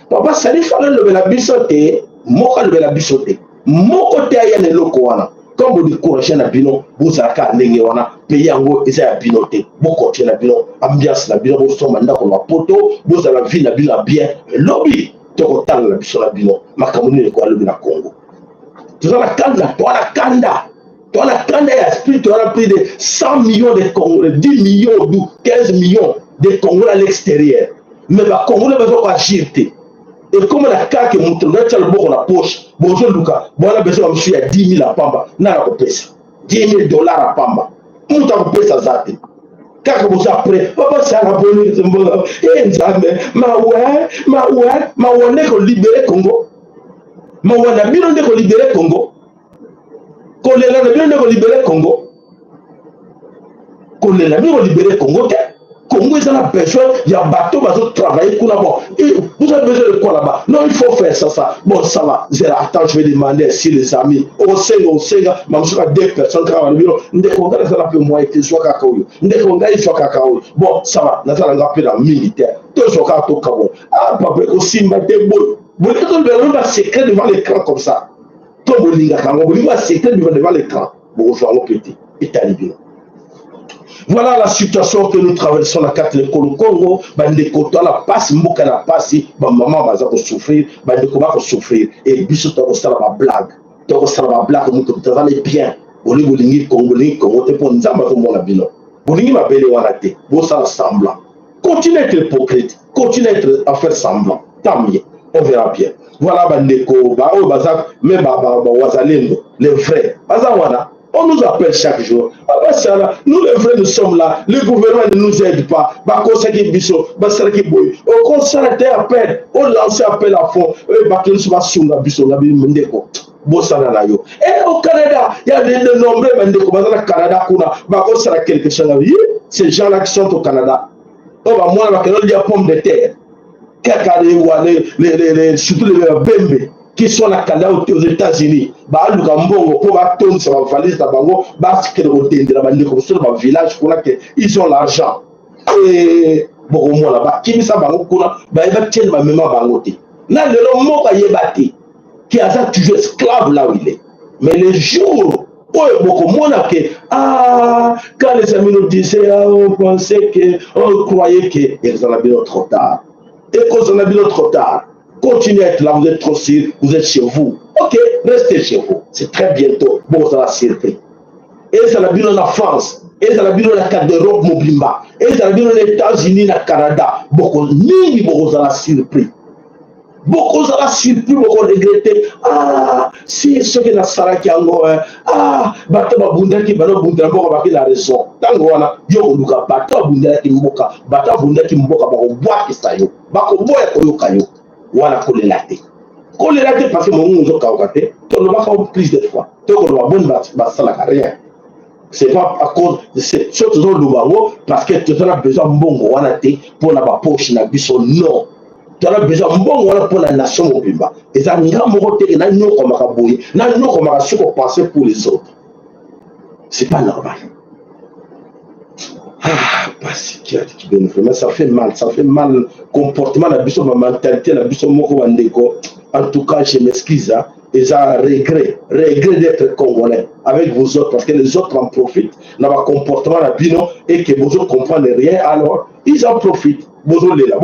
papa, ça lui fallait lever la bisoté, moi, lever la bisoté. Mon côté, il y a les locaux. Comme vous découragez la bino, vous avez qu'à aller payer en gros, et ça binoté. Vous continuez la bino, ambiance la bino, vous sommes mandat comme un poteau, vous avez la vie la bino bien. Lobby, tu as la bino la bino, ma commune est quoi le bino Congo. Tu as la kanda, tu as la kanda. Tu as la kanda et tu as plus de 100 millions de Congolais, 10 millions, 15 millions de Congolais à l'extérieur. Mais le Congolais va pas agir. Et comme la carte que montre le bon la poche, bonjour Lucas, bon on a besoin de monsieur à 10 000 à Pamba, n'a pas payé 10 000 $ à Pamba. On t'a payé ça zate. Quand vous après, papa ça la bonne et jamais ma ouais n'est que libérer Congo. Ma ouais n'a bien n'est que libérer Congo. Qu'on est là bien n'est que libérer Congo. Qu'on est là bien libérer Congo. Congo, ils ont besoin, il y a un bateau qui va travailler pour là-bas. Vous avez besoin de quoi là-bas? Non, il faut faire ça. Bon, ça va. Attends, je vais demander si les amis, on sait, même si deux personnes qui travaillent dans le bureau, on déconne, ça fait moins que soit cacao. On déconne, il soit cacao. Bon, ça va. Nous allons appeler la militaire. Tout ce qu'on a. Ah, papa, aussi, mais t'es beau. Vous va secret devant l'écran comme ça. Tout le monde va secret devant l'écran. Bon, je vais répéter. Et t'arrives. Voilà la situation que nous traversons la carte de Congo. Bandeko, toi la passe, mboka la passe, maman va souffrir, bandeko va souffrir. Et biso toi ça la blague. Toi ça la blague, nous te allez bien. Boli bolingi Congo te pour nzamba to mona bilo. Bolingi ma belle wana te. Bo ça semblant. Continuez à être hypocrite, continuez à faire semblant. Tant mieux, on verra bien. Voilà bandeko, ba o bazak, mais ba wazalendo, les vrais. Bazawana. On nous appelle chaque jour. Nous les vrais, nous sommes là. Le gouvernement ne nous aide pas. Au concerté appel, on lance appel à fond. Et au Canada, il y a de nombreux Canada. Ces gens-là qui sont au Canada. Il y a pommes de terre. Surtout les bembés. Qui sont la Canada aux États-Unis, ils ont l'argent. Et bon, moi là-bas, qui ça qui a toujours esclave là où il est. Mais les jours quand les amis nous disaient, on pensait que, on croyait qu'ils en avaient trop tard. Et qu'on en avait trop tard. Continuez à être là, vous êtes trop sûr, vous êtes chez vous. Ok, restez chez vous. C'est très bientôt. Bon, ça va surpris. Et ça va bien en France. Et ça va bien en Canada, d'Europe, Mobimba. Et ça va bien aux États-Unis, au Canada. Beaucoup, ni beaucoup, ça va surpris. Beaucoup, ça va surpris, beaucoup regretter. Ah, si ce que la Sarah qui a bateau Bunda qui va Bunda, beaucoup la raison. Tango, yo, Luka, bateau Bunda qui mboka, bateau Bunda qui mboka, bako bois qui sayo, bako bois koyo kayo. Voilà, colérate. Colérate parce que mon monde est on ne va pas plus de fois. Donc, on va bonne rien. C'est pas à cause de cette chose de l'Oubango, parce que tu as besoin de bon pour la poche, non. Tu as besoin de bon pour la nation au Bimba. Et ça n'a pas été n'a pas comme un bouille, n'a pas comme un sucre pensé pour les autres. C'est pas normal. Ah, parce que ça fait mal, comportement, la biso, ma mentalité, la biso, moko wandeko. En tout cas, je m'excuse, et ça regret d'être congolais avec vous autres, parce que les autres en profitent, dans leur comportement, la bino, et que vous autres comprennent rien, alors, ils en profitent. Vous allez là,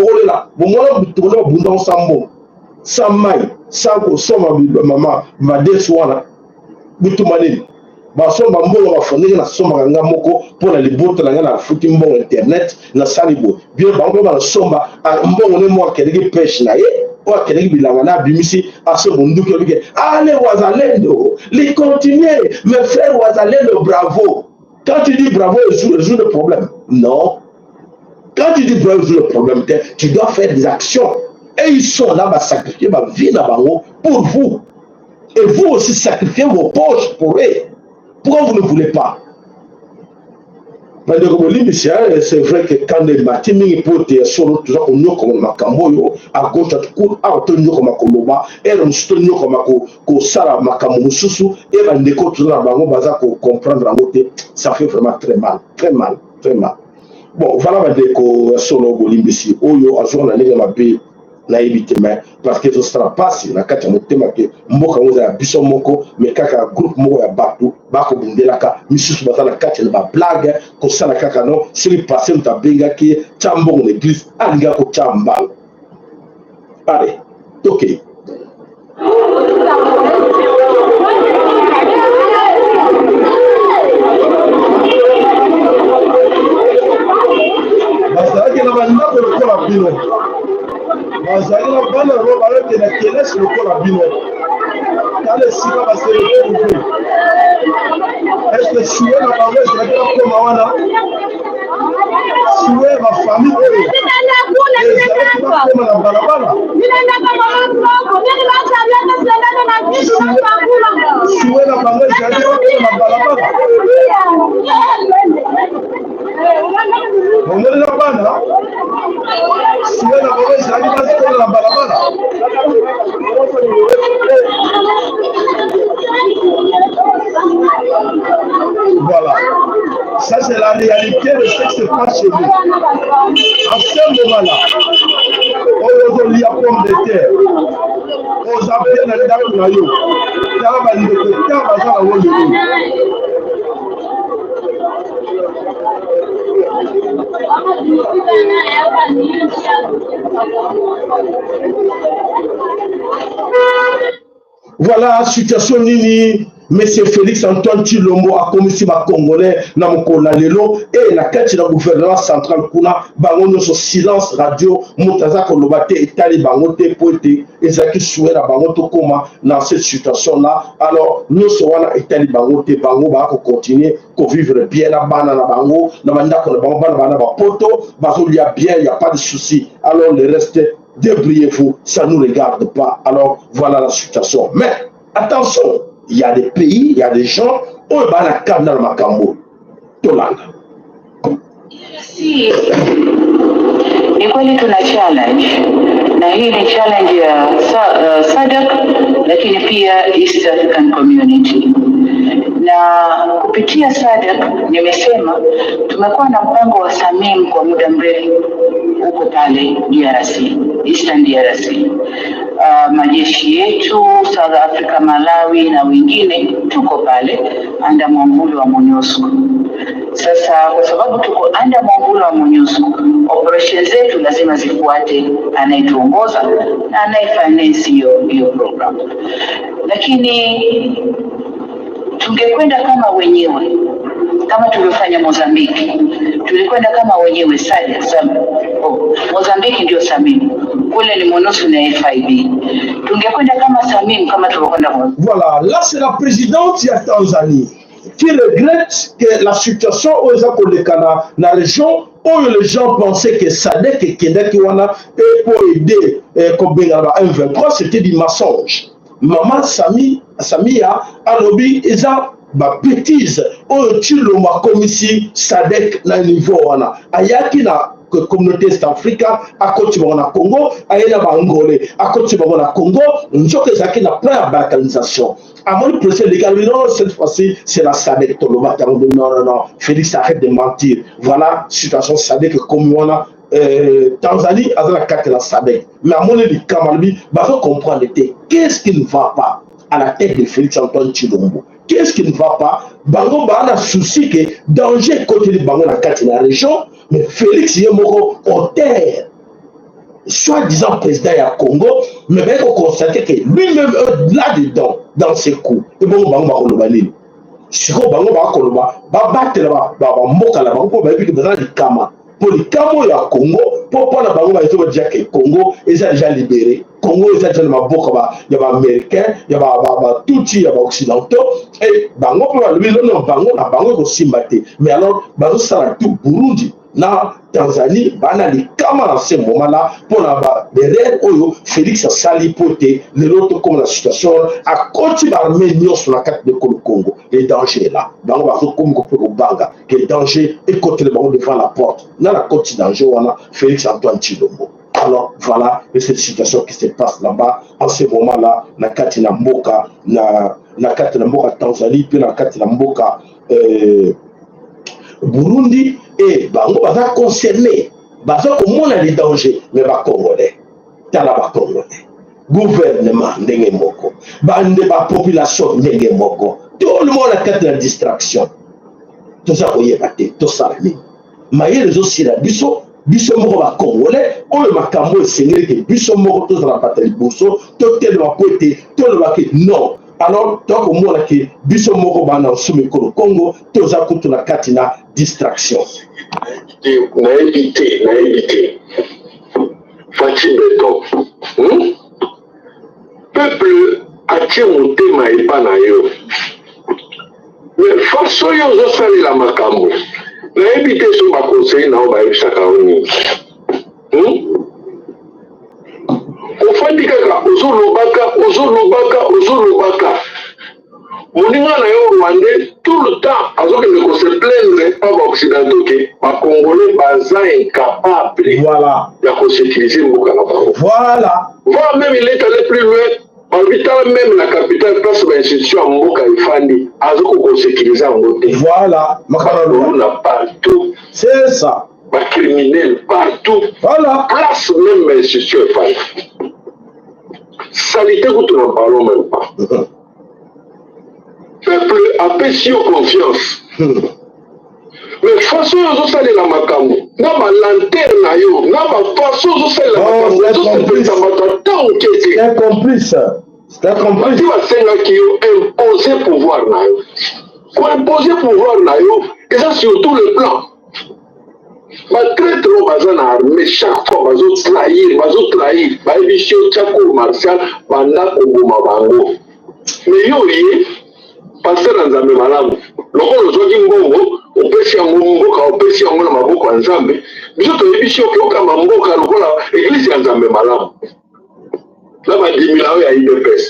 sans maille, sans maman, ma déçoit, Boutoumane. Baso mbongo bafondeli na somba nga moko pour la libota na nga na futi mbongo internet na salibo bien bango ba somba mbongo ne mo keleki pêche na ye o keleki bilanga na bimisi aso bunduki obike allez wazalendo les continuer mes frères wazalendo bravo. Quand tu dis bravo résout le problème, non. Quand tu dis bravo résout le problème, tu dois faire des actions et ils sont là à sacrifier ma vie na bango pour vous et vous aussi sacrifiez vos poches pour eux. Pourquoi vous ne voulez pas? C'est vrai que quand les matins pour te solo toujours on nous comme makambo à gauche à coup à tenir comme Koloba et on se tenir comme ko sala makambo susu et va ndeko toujours na bango baza ko comprendre en côté ça fait vraiment très mal. Bon voilà va ndeko solo bolimbisi oyo azona na lega mabe na éviter mais parce que ce sera pas si na kati motema ke mboka ngoza ya biso moko mais kaka groupe moko ya batu bako bundelaka misusu bazala kati na ba blague ko sala kaka non celui passé mta benga ki chambo en église alinga ko chamba allez OK bazala ke na banda ko la bino bazali na bana roba yote na kelesi lokola bino kale sika baseleke est-ce que choué na bango ezalaki nakoma wana choué bafamille oyo ezalaki nakoma na balabala choué na bango ezalaki nakoma na balabala omoni na bana choué na bango ezalaki nakoma na balabala. Voilà, ça c'est la réalité de ce qui se passe chez nous. À ce moment-là, on y a pomme de terre. aux appels dans le noyau. Voilà, situation nini. Monsieur Félix Antoine Tshilombo a commis ma Congolais na mokona lelo et na kati na gouvernement central kuna bango nyonso silence radio mutaza koloba te etali bango te po ete ezaki souhait na bango tokoma dans cette situation là. Alors nyonso wana etali bango te, bango ba ko continuer ko vivre bien na bana na bango na bandako na bango bana ba poto bazolia bien, il y a pas de souci. Alors le reste, débrouillez-vous, ça nous regarde pas. Alors voilà la situation. Mais attention, il y a des pays, il y a des gens où il y a la carte dans le Macambo. Si ni kweli tuna challenge na hii ni challenge ya SADC lakini pia East African Community, na kupitia SADC nimesema tumekuwa na mpango wa SAMIM kwa muda mrefu huko pale DRC, Eastern DRC. Majeshi yetu South Africa, Malawi na wengine tuko pale anda mwamvuli wa MONUSCO. Sasa kwa sababu tuko anda mwamvuli wa MONUSCO, operation zetu lazima zifuate anayetuongoza na anayefinance hiyo program. Lakini tungekwenda kama wenyewe, kama tulivyofanya Mozambique. Tulikwenda kama wenyewe Mozambique ndio SAMIM, kule ni MONUSCO na FIB. Tungekwenda kama SAMIM kama tulivyokwenda. Voilà, là c'est la présidente de Tanzanie qui regrette que la situation aux dans la région où les gens pensaient que SADC et Kendaki wana et pour aider comme M23, c'était du mensonge. Maman Samia alobi eza ba bêtise o Tshilombo komisi SADC na niveau wana ayaki na communauté East Africa akoti na Congo ayena ba Angolais akoti na Congo njoke zaki na plan ya balkanisation. Avant le président légal, non, cette fois-ci, c'est la SADC. Non, Félix, arrête de mentir. Voilà, situation SADC comme on a Tanzanie, à la carte de la SADC. Mais à mon avis, Kamalbi, va comprendre qu'est-ce qui ne va pas à la tête de Félix Antoine Tshilombo. Qu'est-ce qui ne va pas? Bango a un souci que danger côté de Bango la carte de la région, mais Félix Yemoro en terre. Soi-disant président du Congo, mais bien qu'on constate que lui-même là-dedans, dans ses coups, et bon, Bango va le si on Bango va battre là-bas, Moka là-bas, pour que le Kama. Pour le Kama, il y a Congo, pour la Bango, il faut dire que Congo est déjà libéré. Congo est déjà dans il y a des Américains, il y a des Tutsis, il y a des Occidentaux, et Bango, Bango aussi batté. Mais alors, Bango, ça a tout Burundi. Na Tanzanie, bana li kama dans ce moment-là pour la derrière Oyo Félix Sali Poté, l'autre comme la situation à côté d'armée sur la carte de Congo. Les dangers là, dans le comme Banga, les dangers et côté le banc devant la porte. Dans la côte danger on a Félix Antoine Tshilombo. Alors voilà, et cette situation qui se passe là-bas en ce moment-là, na Katina Mboka, na Katina Mboka Tanzanie, puis na Katina Mboka Burundi. Et bango baza concerné, baza komona les dangers, mais ba Congolais, tala ba Congolais, gouvernement ndenge moko, bande ba population ndenge moko, tout le monde a carte de distraction. Tout ça koyeba te, tout ça ni. Maye les aussi la biso moko ba Congolais, on le makambo esengeli que biso moko tous la bataille bourso, tout tellement poté, tout le baké non. Alors, donc, au moins, que biso moko bana soumi ko Congo, toza kutu na katina distraction. Na éviter. Fatih Beton. Peuple a tiré mon thème et pas na yo. Mais force yo zo sali la makambo. Na éviter sur ma conseil na ba ebisaka oni. Ofandi kaka ozolobaka moninga na yo rwandais tout le temps azokende ko se plaindre par occidentaux que ba congolais baza incapable voilà ya ko sécuriser mboka na bango. Voilà, Même il est allé plus loin en vitant même la capitale place de l'institution mboka ifandi azoko ko sécuriser en mboka. voilà On a partout, c'est ça, ba criminels partout, voilà place même l'institution ifandi. Ça salité que tu n'en parlons même pas. Peuple a péché confiance. Mais façon aux salles la macamu, n'a pas lanterne na yo, n'a pas façon aux salles la macamu, c'est complice. C'est complice. Tu vas senga qui imposer pouvoir na yo. Pour imposer pouvoir na yo, et ça sur tout le plan. Ma très trop bazana armée chaque fois bazo trahir, ba émission Tchako Martial banda koboma bango. Mais yo yé passer dans Nzambe malamu. Loko lozoki mbongo, opesi yango mboka, opesi yango na maboko ya Nzambe. Biso toyebi oka mboka lokola église ya Nzambe malamu. La badimila oyo ya IDPS.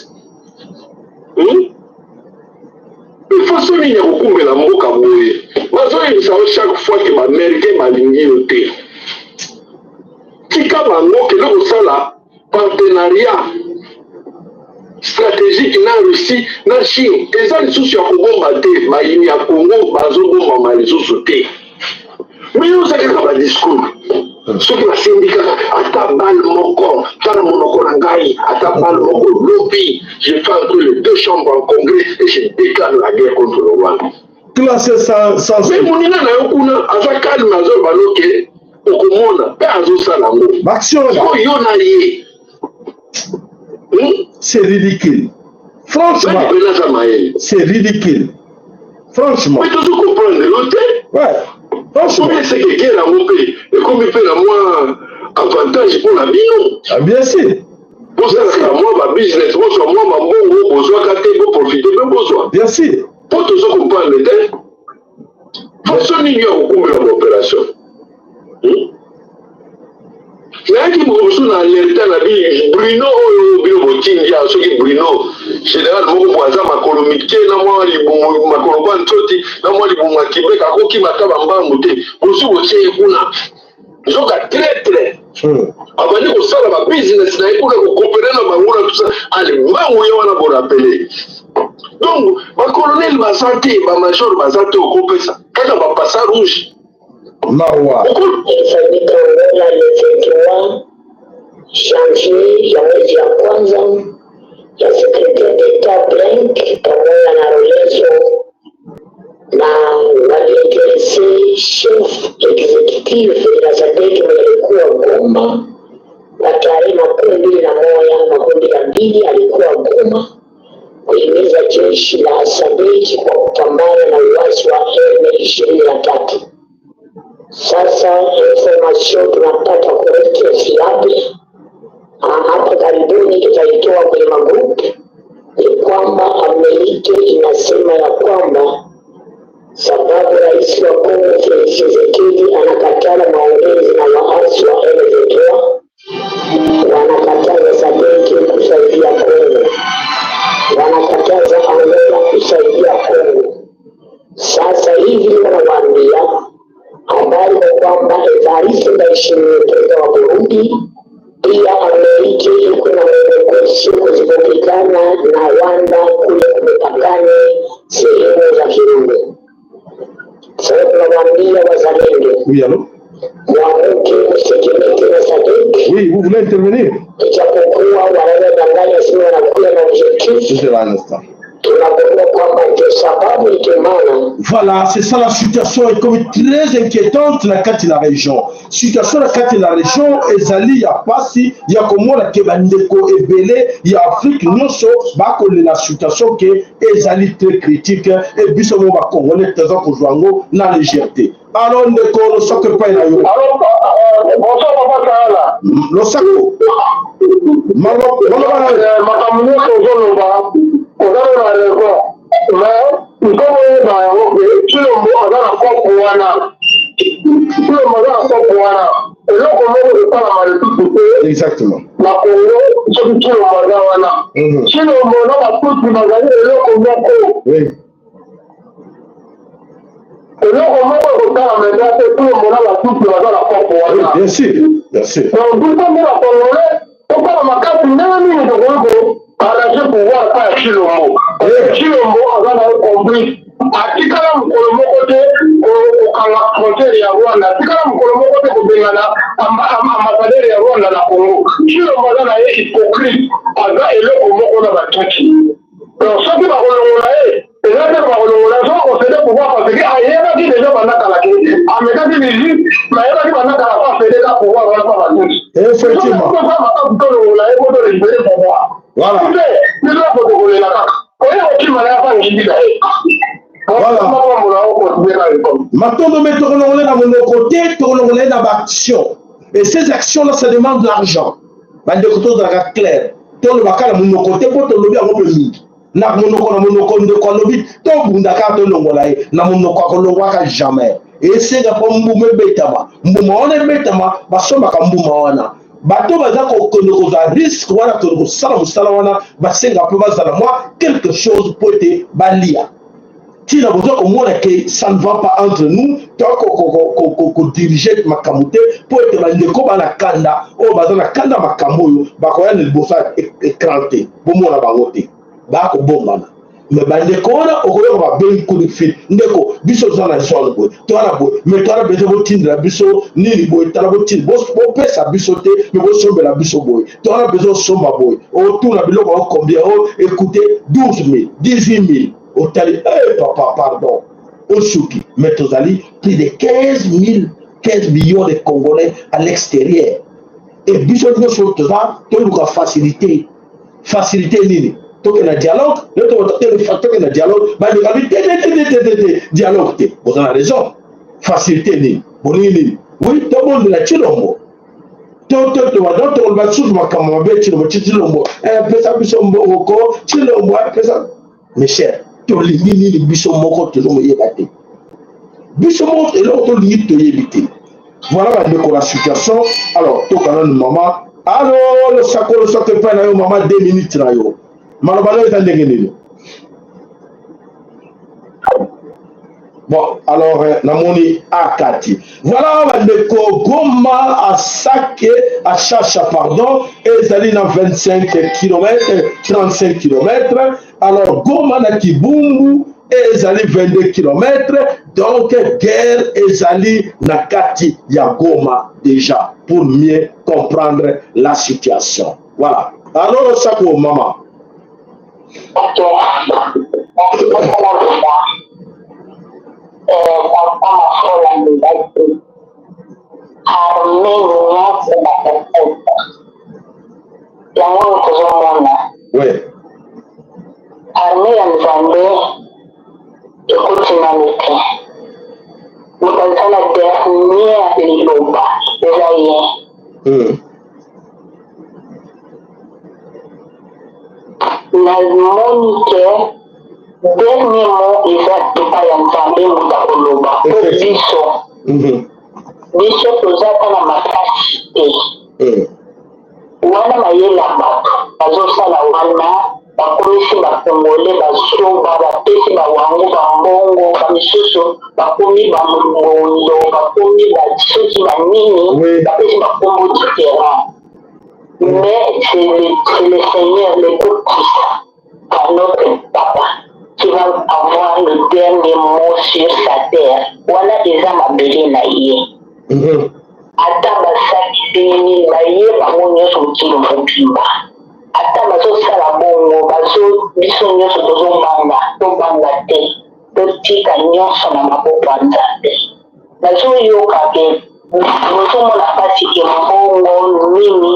Il faut souligner beaucoup la mboka boye. Bazoyebisa yo chaque fois que baaméricain balingi yo te. Tika bango kende kosala partenariat stratégique na Russie, na Chine. Eza lisusu ya kobomba te, bayini ya Congo bazobomba lisusu te. Mais yo ozalaka badiscours. Soki basindikaka ata bale moko, tala monoko na ngai, ata bale moko lobi, je fais entre les deux chambres en congrès et je déclare la guerre contre le Rwanda. Classé sans... Mais mon ina na yo kuna, aza kalme azo baloke, okomona, pe azo salango. Action là. So yo na ye. C'est ridicule. Franchement, c'est ridicule. Franchement. Mais tu comprends l'autre? Ouais. Franchement. Combien c'est que guerre à mon pays? Et combien fait la moins avantage pour la vie? Ah bien sûr. Pour ça, c'est moi, ma business, moi, sur moi, ma bon, besoin, pour profiter, même besoin. Bien sûr. Pour tout ça comprendre le temps, façon il y a beaucoup d'opération. Mais qui me na alerta na bi Bruno oyo bilo botingi ya soki Bruno général moko boaza makolomike na mwa libumu makoloba ntoti na mwa libumu Québec akoki mataba mbangu te bosu botie kuna zoka très abandi ko sala ba business na kuna ko coopérer na bango na tout ça ali mbangu yo wana bo rappeler donc ba colonel ba santé ba major ba santé ko kopesa kaka ba passa rouge Mawa. Ilifanyika Angola le 23 janvier ya mwezi ya kwanza ya secrétaire d'État Blank pamoja na Rolezo na waliointerese chef executive ya SADC walikuwa Goma na tarehe 21 alikuwa Goma kuhimiza jeshi la SADC kwa kupambana na uasi wa M23. Sasa information tunapata correct fiable hapa karibuni tutaitoa kwenye magrupu ni kwamba Amerika inasema ya kwamba sababu rais wa Kongo Felix Tshisekedi anakatala maongezi na waasi wa M23 wanakataza SADC kusaidia Kongo, wanakataza Angola kusaidia Kongo. Sasa hivi wanawaambia habari kwa kwamba Evariste Ndayishimiye wa Burundi pia Amerika iko na mwenyekosho kuzipopikana na Rwanda kule kumepakane sehemu za Kirundo. Sasa tunawaambia wazalendo. Oui, allô? Mwamuke msekimete na SADC. Oui, vous voulez intervenir? Ijapokuwa wanadanganya sio wanakuwa na objectif. C'est là l'instant. Voilà, c'est ça la situation est comme très inquiétante dans la région. Situation dans la région, ezali ya pasi ya komona ke bandeko ebele ya Afrique nyonso bakole la situation que ezali très critique et biso mo ba congolais teza ko joango na légèreté. Alors ndeko no soke pa na yo. Alors bonsoir papa Kala. Lo sako. Malo makamuno ko ba Ogano na lego, mais nkomo na yango Chilombo azana kopo wana. Chilombo azana kopo wana. Eloko moko ekala maletutu te. Exactement. Na Congo, soki Chilombo azana wana. Chilombo na batutu bazali eloko moko. Oui. Eloko moko ekotala menda te Chilombo na batutu bazana kopo wana. Bien sûr, bien sûr. Donc tout comme la Congolais, okala makasi ndenge nini tokoyoko arranger pouvoir pas Chilombo. Chilombo azana complice. Atikala mukolo moko te okanga frontière ya Rwanda. Atikala mukolo moko te kobengana ambassadeur ya Rwanda na Congo. Chilombo azana hypocrite. Aza eloko Matuki. Donc, ceux qui vont relouer, et là, ils vont relouer, on se dit pouvoir parce que ailleurs, qui déjà va dans la clé. En mettant des visites, mais il y a qui va dans la face, c'est déjà pouvoir voir la Matuki. Effectivement. Voilà. Maintenant, nous mettons dans côté, dans l'action. Et ces actions-là, ça demande de l'argent. De côté de la claire. Tout le bacal à mon côté, pour te lever à mon pays. Na monoko de Kolobi, tout Bundaka de Longolaï, na monoko Longwaka jamais. Et c'est la pomme betama. Moumoane betama, basoma kambumawana. Bato baza ko risque wala ko sala wana basenga pe bazala moi quelque chose pour te balia. Si la besoin au moins que ça ne va pas entre nous, tant qu'on dirige ma camoute pour être bandeko bana kanda, oh bazana kanda makamoyo, bakoya ne bossa écranté, pour moi la bangote, bako bombana. Mais bandeko na okoyo ba ben coup de fil, ndeko biso zana zone boy, toi na boy, mais toi na besoin de tindre biso ni boy, toi na botin, boss pesa biso te, mais boss sombe la biso boy, toi na besoin somba boy, oh tout na biloko combien, oh écoutez 12 000, 18 000. Au tali, papa, pardon, au Souki, mais Tozali, plus de 15 millions de Congolais à l'extérieur. Et Bishop de Sotoza, tu as facilité. Facilité, Nini. Tu as un dialogue, tu as un dialogue, dialogue, vous avez raison. Facilité, Nini. Oui, tout le monde l'a chilombo. Tout le monde va sous ma caméra, chilombo. Chilombo, mes chers. Ni biso moko tozo yebate biso moko et l'autre limite to yebite voilà la situation. Alors to kana maman alors le sako pas na yo maman 2 minutes na yo malobalo etandengeni. Bon, alors, Namoni Akati. Voilà, le Goma à Sake, à Chacha, pardon, et Zali dans 25 km, 35 km. Alors, Goma na Kibumbu, et Zali 22 km. Donc, guerre et Zali na Kati ya Goma déjà, pour mieux comprendre la situation. Voilà. Alors, ça pour maman. Ok. Oui. Armée ya Nzambe ekotinamite mukazala dernière liloba eza ye namoni ke dernier mot eza epai ya Nzambe muta koloba po biso tozaka na makasi te wana mayela bato bazosala wana bakomisi bakongole basoba bapesi bawango bambongo bamisusu bakomi bamondo bakomi basoki banini bapesi bakombo différent. Mais c'est le Seigneur, le Dieu Christ, par notre Papa, qui va avoir le dernier mot sur sa terre. Voilà déjà ma belle naïe. Ata basaki nini naïe bango nyonso mokili mobimba. Ata bazosala bongo bazo biso nyonso tobanga te totika nyonso na maboko ya Nzambe. Bazoyoka ke bozomona mpasi ke mbongo nini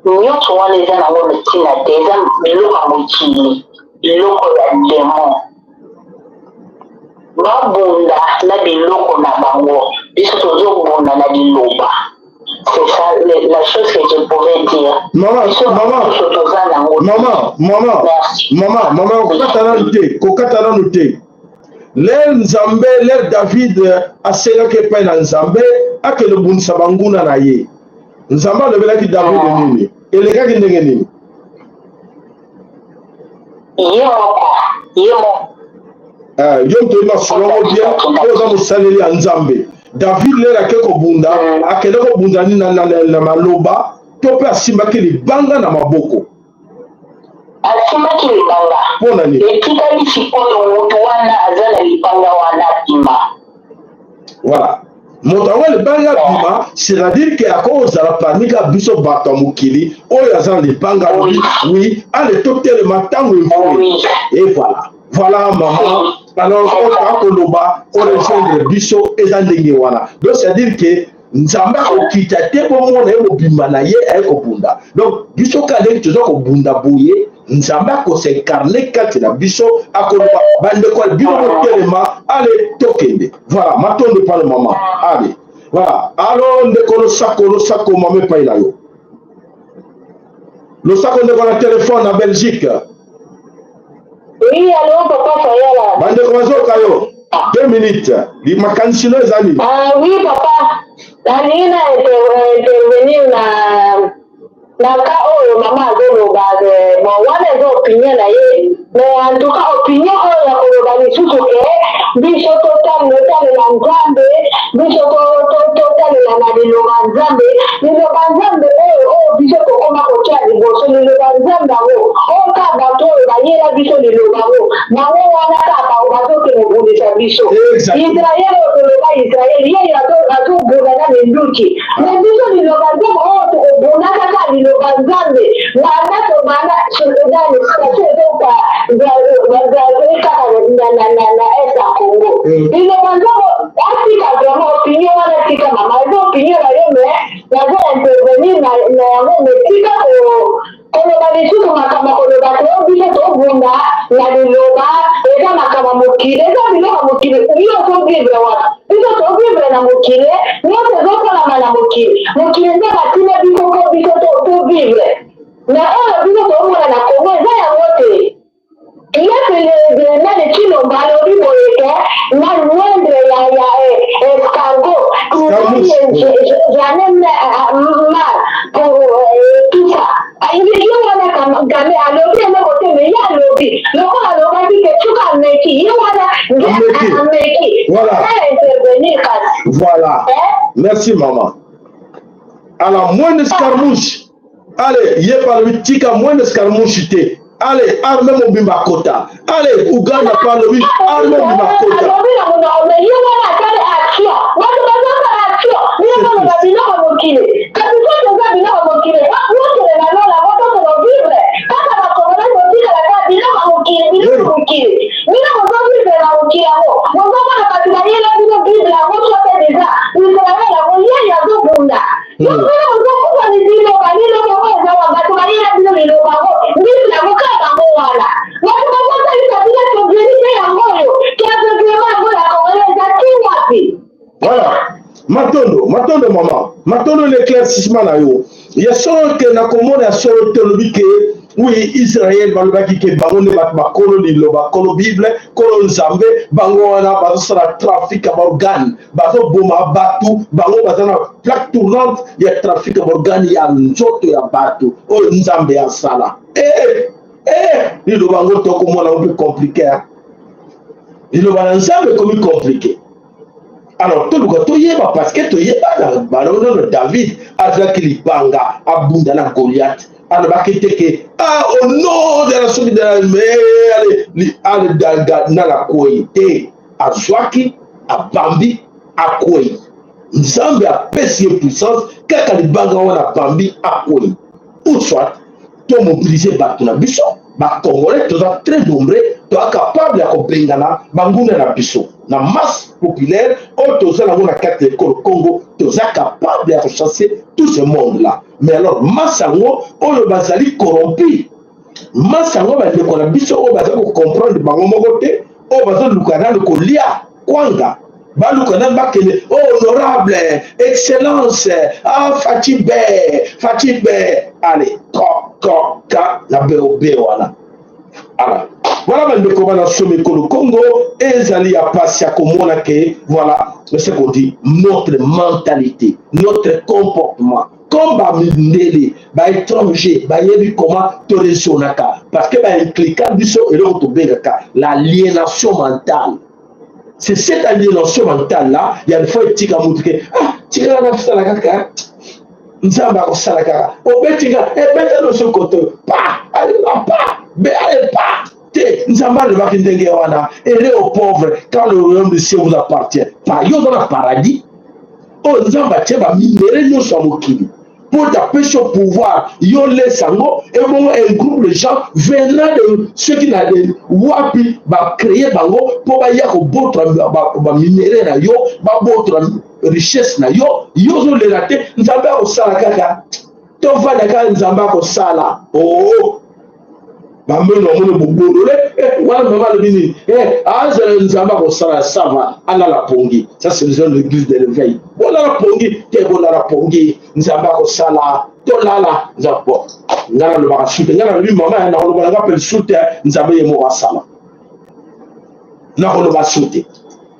nyonso wana eza nango ntina te eza biloko ya mokili biloko ya demon babunda na biloko na bango biso tozobunda na liloba. C'est ça la chose que je pouvais dire. Maman, kokatana noté. L'air Nzambe, l'air David a sera que peine en Nzambe, a que le bon sabanguna na ye. Nzamba le bela qui David de nini. Et les gars qui n'engagent nini. Yom te ma solongo bien, oza musaleli en Nzambe. David l'air a quelque bunda, a quelque bunda ni na maloba, tope asimbaki libanga na maboko. Asimaki libanga. Pona ni. Etikali sikoyo mutu wana azala libanga wana bima. Voilà. Motango le banga bima, c'est-à-dire que à cause de la panique à biso batamukili, oyazan le banga oui, allez tout le matin et voilà. Voilà maman. Alors on va koloba, on rejoindre biso et zandengewana. Donc c'est-à-dire que nzamba okita te bomo na mobimba na ye ekobunda. Donc biso kale tuzo ko bunda boye, nzamba ko s'incarner kati na biso akoloba bande ko bino telema allez tokende. Voilà, maintenant de parler maman. Allez. Voilà. Alors ndeko lo sako mame pa ila yo. Le sako ndeko na téléphone en Belgique. Oui, allô, papa Fayala. Bande ko kayo. 2 minutes. Li makansino ezali. Ah oui, papa. Nalina intervenir na ka oyo mama azoloba bon wana eza opinion na ye mais en tout cas opinion oyo ya koloba lisusu ke biso totalela nzambe biso totalela na liloba nzambe oyo biso tokoma kotia liboso liloba nzambe yango oyo ka bato oyo bayela biso liloba yango bango wana kaka bazoke mobundisa biso israele oyo toloba israele ye azobunda na minduki mais biso liloba nzambe oyo tokobunda kaka liloba nzambe wana tobanda soledani station ezoka kaka na est ya congo liloba nzambe atika vraiment opinion wana tika mama eza opinion na yo mais nazo intervenir na yango mais tika koloba lisusu makambo koloba teo biso tobunda na liloba eza makambo mokili eza biloko mokili yo ozovivre wana biso tovivre na mokili nyonso ezokolama na mokili nde batina biso po biso tovivre na oyo biso tomona na kongo eza yango te nani Chilomba alobi boyeke na mwendre ya escargot j'en ai marre pour tout ça yo wana game alobi ene kote me ye alobi lokola alobaki ke tuka ameki ye wana ameki intervenir kasi voilà merci maman alors moins d'escarmouche allez ye parmi tika moins d'escarmouche te allez, armez mon bimba kota. Allez, Ouganda parle lui, armez mon bimba kota. Voilà. Matondo maman. Matondo l'éclaircissement là yo. Il y a solo que na komona ya solo tolobi ke oui Israël balobaki ke bango ne bat kolo liloba kolo Bible kolo nzambe bango wana bazo sala trafic d'organes bazo boma batu bango bazana plaque tournante ya trafic d'organes ya nzoto ya batu o nzambe ya sala liloba ngo to komona un peu compliqué liloba nzambe comme compliqué. Alors, tout le monde, parce que tu es dans David, avec Libanga, Abunda, la Goliath, alors, au nom de la solidarité, allez, dans la Kouété, à Zouaki, à Bambi, à Koué. Nzambe a péché puissance, quand Libanga, on a Bambi, à Koué. Ou soit, tu mobiliser Batuna Bisso, Congolais, tu es très nombreux, tu es capable de comprendre Bangouna na Bisso. La masse populaire, autour de la carte de Congo, tu es capable de chasser tout ce monde-là. Mais alors, Massango, on le basali corrompu. Massango, on a dit qu'on va comprendre Bangomogote, on va le Kolia, Kwanga. Honorable, excellence, Fatibé, allez, la béoana. Voilà, voilà, le Congo, et Zali a passé à Komonake, voilà, ce qu'on dit, notre mentalité, notre comportement, comme Bamindeli, étranger, comment Torresonaka, parce que cliquant du son et l'autre l'aliénation mentale. C'est cette aliénation mentale-là, il y a une fois, il y a un petit tu as un salaka, Nzamba au salaka, au bétinga, et maintenant de ce côté, allez, pas. Nzamba ne va pas dire et les pauvres quand le royaume du ciel vous appartient. Pas yo dans le paradis. oyo nzambe atie baminere nyonso ya mokili mpo tapesi yo pouvoir yo lesa yango ebongo un groupe de gens venant de ceux qui na de wapi bacreye bango mpo baya kobotola baminere na yo babotola richesse na yo yo ozolela te nzambe akosala kaka tovanda kaka nzambe akosala bameno amoni bobondole wana mama alobi nini azala nzambe akosala sava alala pongi. Ça c'est besoin de l'église de l'éveil. Bolala pongi te bolala pongi nzambe akosala tolala nzambe ngana lobaka sute ngana lobi mama na koloba nga pe sute nzambe ye moko asala na koloba sute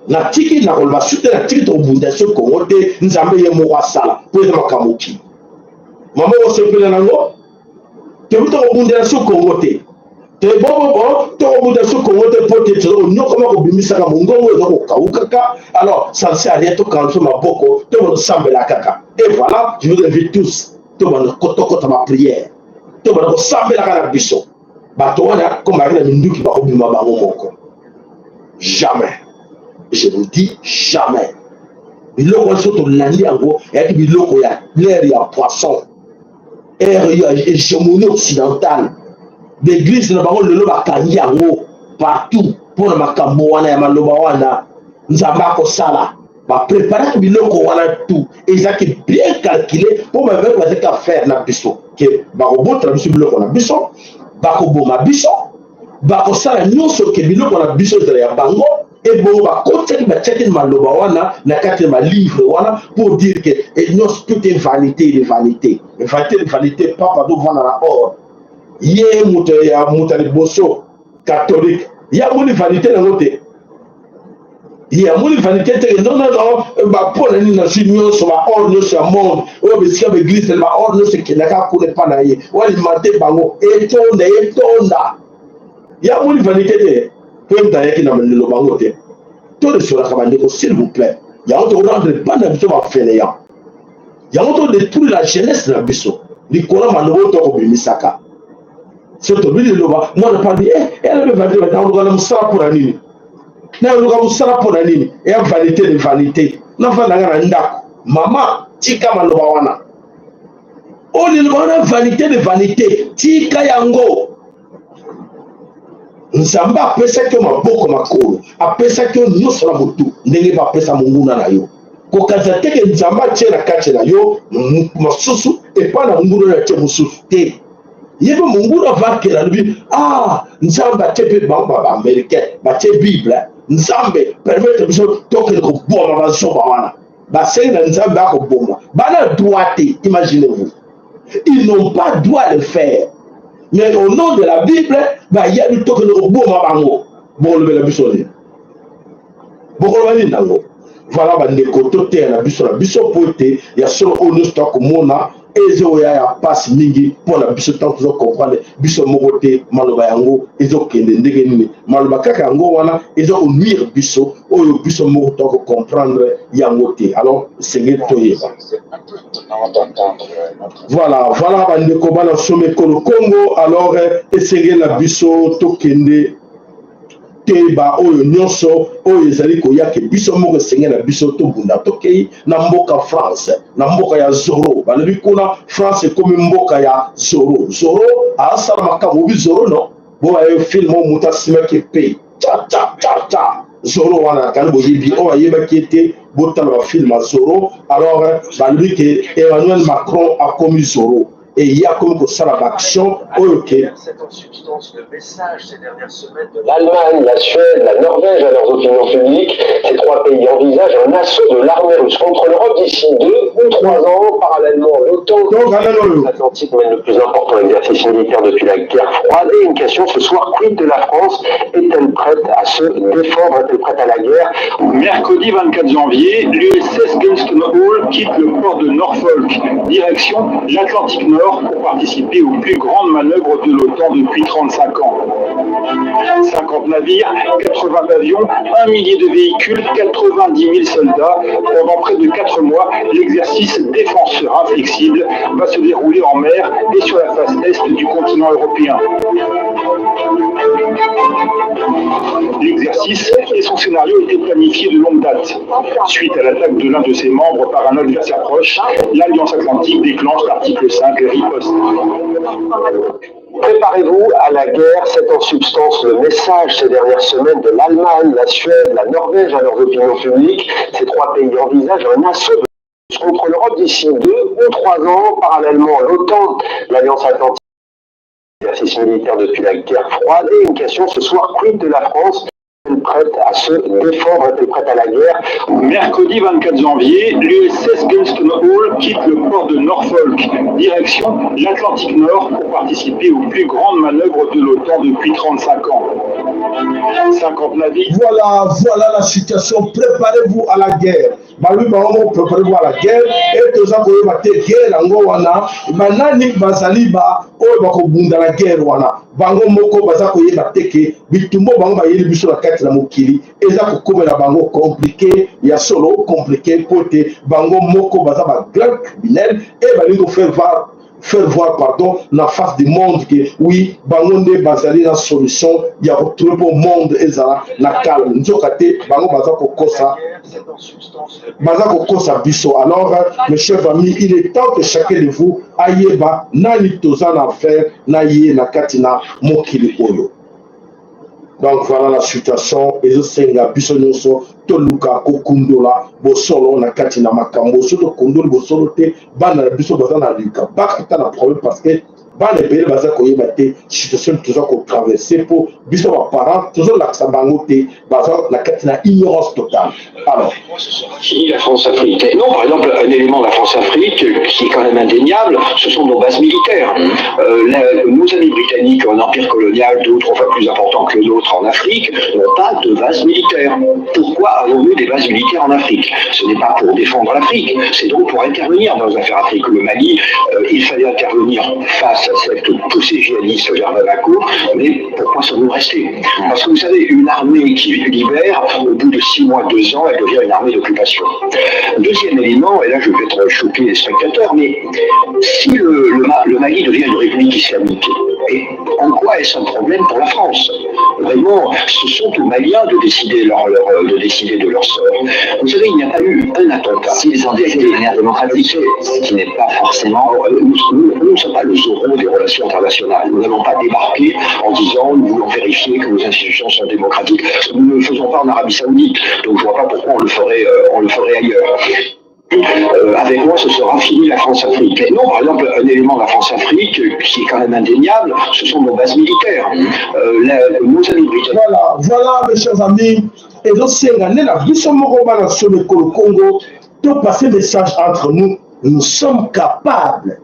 na tiki na koloba sute na tiki tokobunda so kongo te nzambe ye moko asala mpo eza makambo ki mama osepela nango tebi tokobundela so kongo te te bobo tokobunda so kongo te mpo te onyokoma kobimisaka mongongo eza kokaukaka alors ça ne sert à rien tokanso maboko tokosambela kaka et voilà je vous invite tous tobanda kotokota baprière tobanda kosambelaka na biso bato wana komaki na minduki bakobima bango moko jamais je vous dis jamais biloko wana so tolandi yango eyaki biloko ya l'air ya poisson aire ya hégémonie occidentale l'église na bango lelo bakangi yango partout mpona makambo wana ya maloba wana nzambe akosala bapreparaki biloko wana tout ezalaki bien calculé mpo baveki bazaki affaire na biso ke bakobotela biso biloko na biso bakoboma biso bakosala nyonso ke biloko na biso ezala ya bango ebongo bakotiaki batiaki maloba wana na kati ya balivre wana pour dire que nyonso tout est vanité de vanité vanité papa dovanda na or ye moto ya liboso catholique ye amoni vanité nango te ye amoni vanité te non bapona nini na zwi nyonso baor nyonso ya monde oyo besika baeglise baor nyonso ekendaka kuna epa na ye walimate bango etonda ye amoni vanité te mpo endayaki na malelo bango te todesolaka bandeko s'il vous plaît yango tokorendre bana biso bafeleyan yango todétruire la jeunesse na biso likolo maloba oyo tokobimisaka so tobi liloba mwana pandi elebe vanité naoluka na mosala mpona nini naoluka mosala mpona nini eya vanité de vanité navandanga na ndako mama tika maloba wana oyo liloba wana vanité de vanité tika yango nzambe apesaki yo maboko makolo apesaki yo nyonso na motu ndenge bapesa monguna na yo kokanisa teke nzambe atie na kati na yo mosusu epai na monguna oyo atie mosusu te ye mpe monguna avakela alobi nzambe atie mpe bango baaméricain batie bible nzambe permettre biso tokende koboma bazoba wana basengi na nzambe akoboma bana droit te imaginez-vous ils n'ont pas droit à le faire. Mais au nom de la Bible, il y a du temps que nous avons voilà, il y a solo ezo ya passe mingi pona biso tant que comprendre biso mokote maloba yango ezo kende ndenge nini maloba kaka yango wana ezo nuire biso oyo biso mokoto ko comprendre yango te alors c'est toyeba voilà bandeko bana some kolo Congo alors esenge la biso to kende teba oyo nyonso oyo ezali koyaka biso moko esenge na biso tobunda tokei na mboka France na mboka ya Zoro balobi kuna France ekomi mboka ya Zoro asala makambo bi Zoro no bo ayo film o muta simaki pe cha Zoro wana kana boyibi o ayebaki ete botala ba film Zoro alors balobi ke Emmanuel Macron a commis Zoro et il y a comme ça l'action l'Allemagne, la Suède, la Norvège à leurs opinions publiques, ces trois pays envisagent un assaut de l'armée russe contre l'Europe d'ici 2 ou 3 ans. Parallèlement, l'OTAN l'Atlantique mène le plus important exercice militaire depuis la guerre froide. Et une question ce soir, quid de la France? Est-elle prête à se défendre? Est-elle prête à la guerre? Mercredi 24 janvier, l'USS Gunston Hall quitte le port de Norfolk, direction l'Atlantique Nord pour participer aux plus grandes manœuvres de l'OTAN depuis 35 ans. 50 navires, 80 avions, 1 millier de véhicules, 90 000 soldats. Pendant près de 4 mois, l'exercice défenseur inflexible va se dérouler en mer et sur la face est du continent européen. L'exercice est mais son scénario était planifié de longue date. Suite à l'attaque de l'un de ses membres par un adversaire proche, l'Alliance Atlantique déclenche l'article 5 et riposte. Préparez-vous à la guerre, c'est en substance le message ces dernières semaines de l'Allemagne, la Suède, la Norvège à leurs opinions publiques. Ces trois pays envisagent un assaut contre l'Europe d'ici 2 ou 3 ans. Parallèlement, l'OTAN, l'Alliance Atlantique, l'exercice militaire depuis la guerre froide. Et une question ce soir, quid de la France? Est-elle prête à se défendre? Est-elle prête à la guerre? Mercredi 24 janvier, l'USS Gunston Hall quitte le port de Norfolk, direction l'Atlantique Nord pour participer aux plus grandes manœuvres de l'OTAN depuis 35 ans. 50 navires. Voilà la situation. Préparez-vous à la guerre. Préparez-vous à la guerre. Et tout ça, vous avez guerre en Wana. Banani Bazaliba, ou Bakobunda la guerre Wana. Bango Moko Bazako Yebateke, Bitumbo Banga Yelibiso la carte la Mokili. Ezako Kobe la Bango compliqué, ya solo compliqué, poté. Bango Moko Bazaba grand criminel. Et Balingo faire voir la face du monde que oui, bangonde bazali la solution, il y a retrouvé pour monde ezala la calme. Nzokate bango bazako kosa biso. Alors mes chers amis, il est temps que chacun de vous ayeba nani tozan à faire na ye na katina mokili oyo. Donc voilà la situation. Et je sais que biso nyonso toluka kokundola bosolo na katina makambo so to kundoli bosolo te bana biso bazana lika bakata na problème parce que bana pays baza koyeba te situation toujours ko traverser pour biso ba parents toujours la sabango te baza na katina ignorance totale. Alors fini la France-Afrique. Non, par exemple, un élément de la France-Afrique qui est quand même indéniable, ce sont nos bases militaires. Nos amis britanniques, un empire colonial 2 ou 3 fois plus important que le nôtre en Afrique, n'ont pas de bases militaires. Pourquoi avons-nous des bases militaires en Afrique? Ce n'est pas pour défendre l'Afrique, c'est donc pour intervenir dans les affaires africaines. Le Mali, il fallait intervenir face à cette poussée djihadiste vers Bamako, mais pourquoi sommes-nous restés? Parce que vous savez, une armée qui libère, au bout de 6 mois, 2 ans, elle devient une armée d'occupation. Deuxième élément, et là je vais peut-être choquer les spectateurs, mais si le Mali devient une république islamique, et en quoi est-ce un problème pour la France? Vraiment, ce sont aux Maliens de décider de leur sort. Vous savez, il n'y a pas eu un attentat. S'ils ont décidé de manière démocratique, ce qui n'est pas forcément... Nous ne sommes pas le Zorro des relations internationales. Nous n'allons pas débarquer en disant nous voulons vérifier que nos institutions sont démocratiques. Nous ne le faisons pas en Arabie Saoudite, donc je ne vois pas pourquoi on le ferait ailleurs. Avec moi, ce sera fini la France-Afrique. Non, par exemple, un élément de la France-Afrique qui est quand même indéniable, ce sont nos bases militaires. Nos amis britanniques. Voilà, mes chers amis. Et donc, c'est la Bissomoroba sur le Congo, de passer le message entre nous. Nous sommes capables.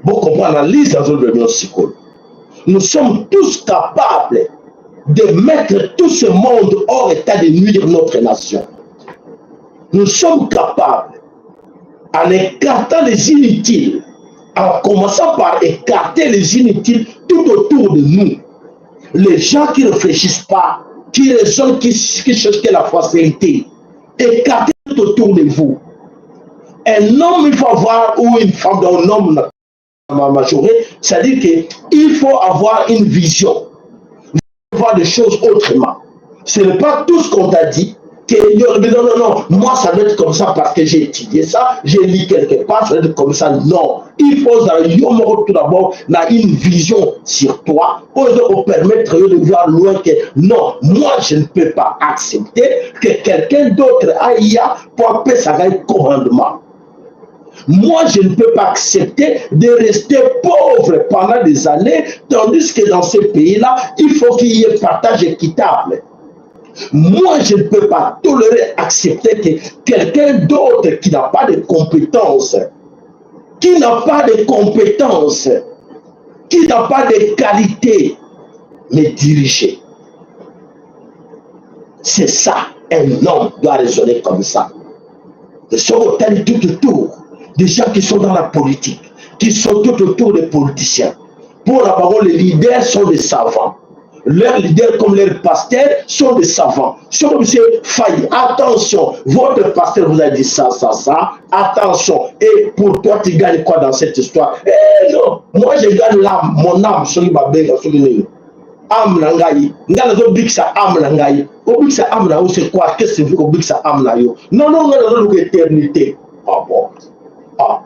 Bon, comprendre la liste dans le psychologue. Nous sommes tous capables de mettre tout ce monde hors état de nuire notre nation. Nous sommes capables, en écartant les inutiles, en commençant par écarter les inutiles tout autour de nous, les gens qui ne réfléchissent pas, qui raisonnent, qui cherchent la facilité, écartez tout autour de vous. Un homme, il faut avoir, ou une femme, un homme, ma majorité, c'est-à-dire qu'il faut avoir une vision, voir des choses autrement. Ce n'est pas tout ce qu'on t'a dit, que non, moi ça doit être comme ça parce que j'ai étudié ça, j'ai lu quelque part, ça doit être comme ça. Non, il faut tout d'abord une vision sur toi pour permettre de voir loin que non, moi je ne peux pas accepter que quelqu'un d'autre aille pour appeler ça un commandement. Moi, je ne peux pas accepter de rester pauvre pendant des années, tandis que dans ces pays-là, il faut qu'il y ait partage équitable. Moi, je ne peux pas tolérer, accepter que quelqu'un d'autre qui n'a pas de compétences, qui n'a pas de qualité, me diriger. C'est ça, un homme doit raisonner comme ça. De ce côté, tout autour. Des gens qui sont dans la politique, qui sont tout autour des politiciens. Pour la parole, les leaders sont des savants. Leurs leaders, comme leurs pasteurs, sont des savants. Si vous failli, attention, votre pasteur vous a dit ça, attention. Et pour toi, tu gagnes quoi dans cette histoire? Eh non, moi je gagne l'âme, mon âme, sur ma belle, âme na ngai ngana zo bikisa âme na ngai o bikisa âme na yo c'est quoi qu'est-ce que c'est ko bikisa âme na yo non ngana zo luka éternité ah bon ah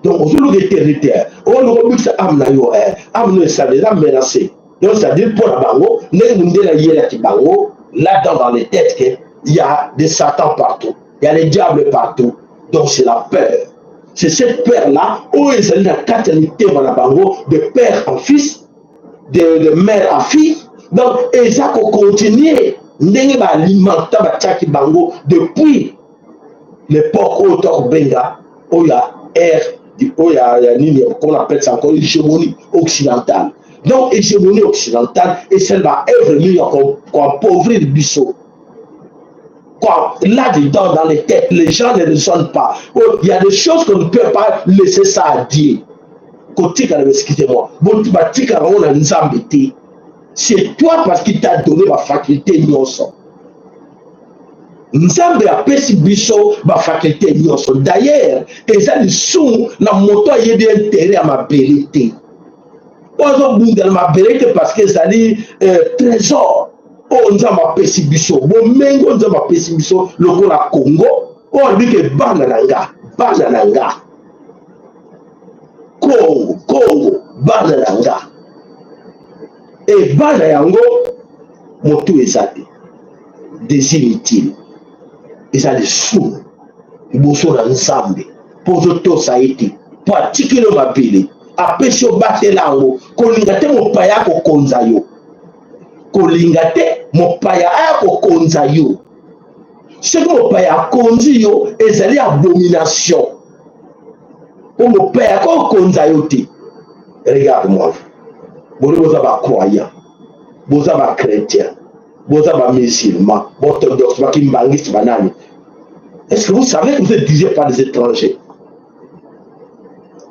donc on zo luka éternité o luka bikisa âme na yo âme no ça déjà menacé donc ça dit pour la bango ndenge mundela yela ki bango là dans les têtes que il y a des satans partout il y a les diables partout donc c'est la peur. C'est cette peur-là où ils sont dans la qualité de père en fils, de mère à fille. Donc, ils ont continué à alimenter Tchaki Bango depuis l'époque où Torbenga, où il y a qu'on appelle ça encore l'hégémonie occidentale. Donc, l'hégémonie occidentale, et celle va œuvre qu'on appauvrit le bissot. Là-dedans, dans les têtes, les gens ne raisonnent pas. Il y a des choses qu'on ne peut pas laisser ça à dire. Excusez-moi. C'est toi parce qu'il t'a donné ma faculté nyonso. Nzambe a pesi biso ma faculté nyonso. D'ailleurs, ils ont des sous, la moto a eu des intérêts à ma vérité. Ozo bunda ma vérité parce que ça dit trésor. Oh, nous avons pesi biso. Bon, mengo nous avons pesi biso. Le Congo. Oh, dit que banananga. Congo, banananga. Et banayango, moto ezate. Des inutiles. Ils ont des sous. Ils sont dans Nzambe. Pour tout ça a été. Particulièrement ma belle. Après, je vais là-haut. Qu'on y mon paya ko konzayo. Kolingate mopaya ayako konza yo. Ce que mopaya konzi yo ezali abomination. Pour mopaya ko konza yo te. Regarde-moi. Vous avez croyant, vous avez chrétien, vous avez musulman, votre orthodoxe, kimbangiste banani. Est-ce que vous savez que vous êtes dirigé par des étrangers?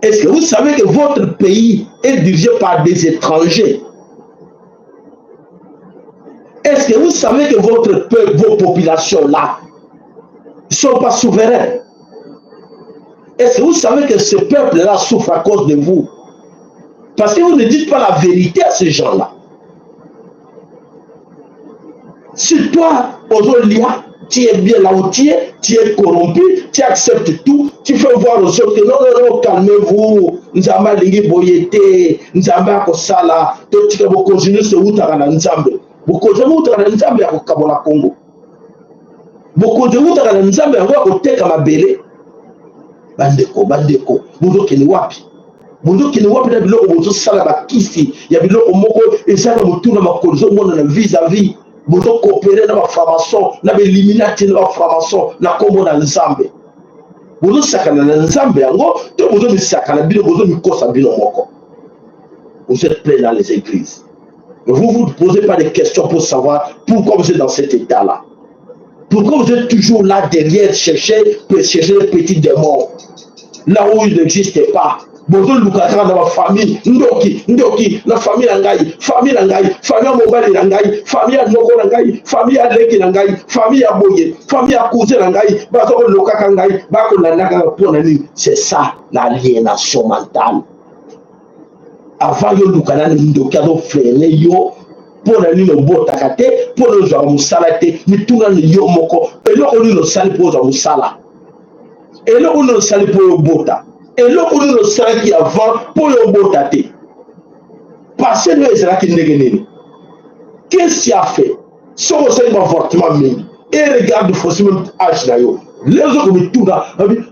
Est-ce que vous savez que votre pays est dirigé par des étrangers? Est-ce que vous savez que votre peuple, vos populations là, ne sont pas souverains? Est-ce que vous savez que ce peuple-là souffre à cause de vous? Parce que vous ne dites pas la vérité à ces gens-là. Si toi, aujourd'hui, tu es bien là où tu es corrompu, tu acceptes tout, tu fais voir aux autres que non, calmez-vous, nous avons l'ingé boyété, nous avons kosala, tu vas continuer ce route à Nzambe. Beaucoup de route à Nzambe à Kabola Congo. Beaucoup de route à Nzambe à Côté Kamabele. Bandeko, vous qui wapi. Vous qui wapi na biloko bozo sala bakisi, ya biloko moko ezala mutuna makonzo mona na vis-à-vis. Vous coopérer dans la franc-maçon, dans l'illuminati de la franc-maçon, dans la Nzambe. Vous savez que Nzambe, vous êtes plein dans les églises. Vous ne vous posez pas de questions pour savoir pourquoi vous êtes dans cet état-là. Pourquoi vous êtes toujours là derrière, chercher les petits démons, là où ils n'existent pas. Bonjour Lukaka dans ma famille, Ndoki, la famille Langai, famille Mobali Langai, famille Noko Langai, famille Leki Langai, famille Aboye, famille Akouze Langai, Bazo Lukaka Langai, Bako Lanaka Ponani. C'est ça l'aliénation mentale. Avant yo Lukana Ndoki a freiné yo, Ponani no botakate, Pono Joa Moussalate, Mituna yo moko, et là on nous sali pour Joa Moussala. Et là on nous sali pour Bota. Et là, on nous sait qui avant pour le botate. Parce que nous, c'est qui n'est qu'est-ce qu'il a fait? Son c'est un avortement même. Et regarde le forcément âge d'ailleurs. Les autres me tout là.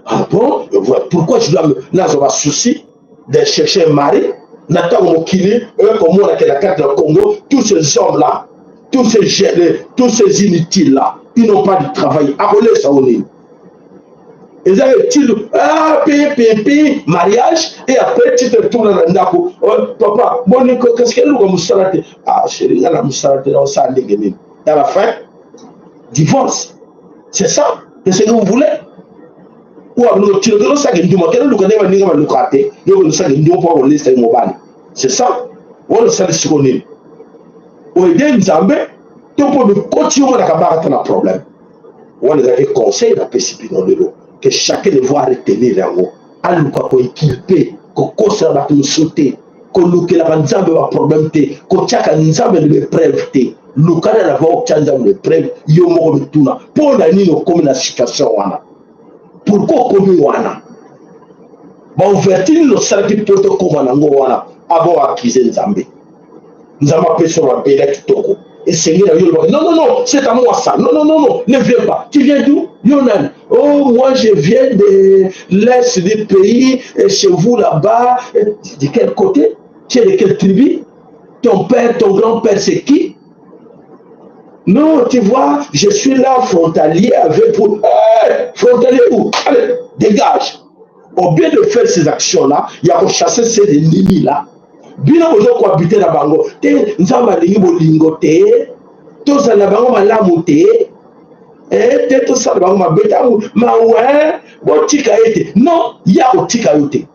Ah bon? Pourquoi je dois me. Là, j'ai un souci de chercher un mari. N'attends mon kiné, comme on a la carte du Congo. Tous ces hommes-là, tous ces inutiles-là, ils n'ont pas de travail. Abonnez ça au nez. Ils avaient mariage, et après tu te retournes dans le Ndako. Papa, bon, qu'est-ce que nous avons fait? Ah, chérie, il y a la moussarate, on s'en dégaine. À la fin, divorce. C'est ça. C'est ce que vous voulez. Ou alors, tu ne sais pas que nous avons c'est ça. On le sait ce qu'on est. On est bien Nzambe, tu peux continuer à avoir un problème. On a des conseils dans le l'eau. Que chacun doit retenir là-haut. À nous quoi équiper, qu'on conserve à nous sauter. kolukela nzambe ba problème te kotiaka nzambe le preuve te lukana na bao nzambe le preuve yo moko bituna pona nini okomi na situation wana pourquoi okomi wana ba ouverture lo saraki poto koma nango wana abo accuser nzambe apesa ba bela kitoko et Seigneur non c'est à moi ça non ne viens pas, tu viens d'où? Yonan. Oh, moi je viens de l'est du pays et chez vous là-bas. De quel côté? Tu es de quelle tribu? Ton père, ton grand-père c'est qui? Non, tu vois, je suis là frontalier avec vous. Frontalier où? Allez, dégage. Au lieu de faire ces actions-là, il y a chasser ces ennemis-là. Bina ozo cohabiter na bango te nzamba lingi bolingo te to sala bango malamu te te to sala bango mabeta ma ouais botika ete non ya otika yote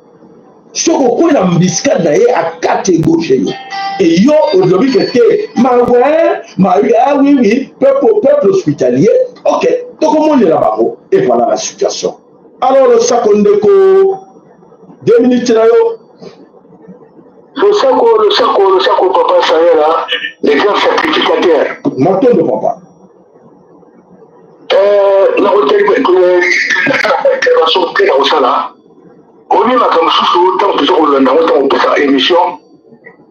soko ko na mbisika na ye a catégorie yo et yo aujourd'hui que te ma ouais ma oui peuple hospitalier OK to comment on est là bango et voilà la situation. Alors le sakondeko 2 minutes là yo. Le sacco, papa, ça est là, les grands sacrificateurs. Maintenant, le papa. La intervention très au sala. On est là comme sous tant que on peut faire émission.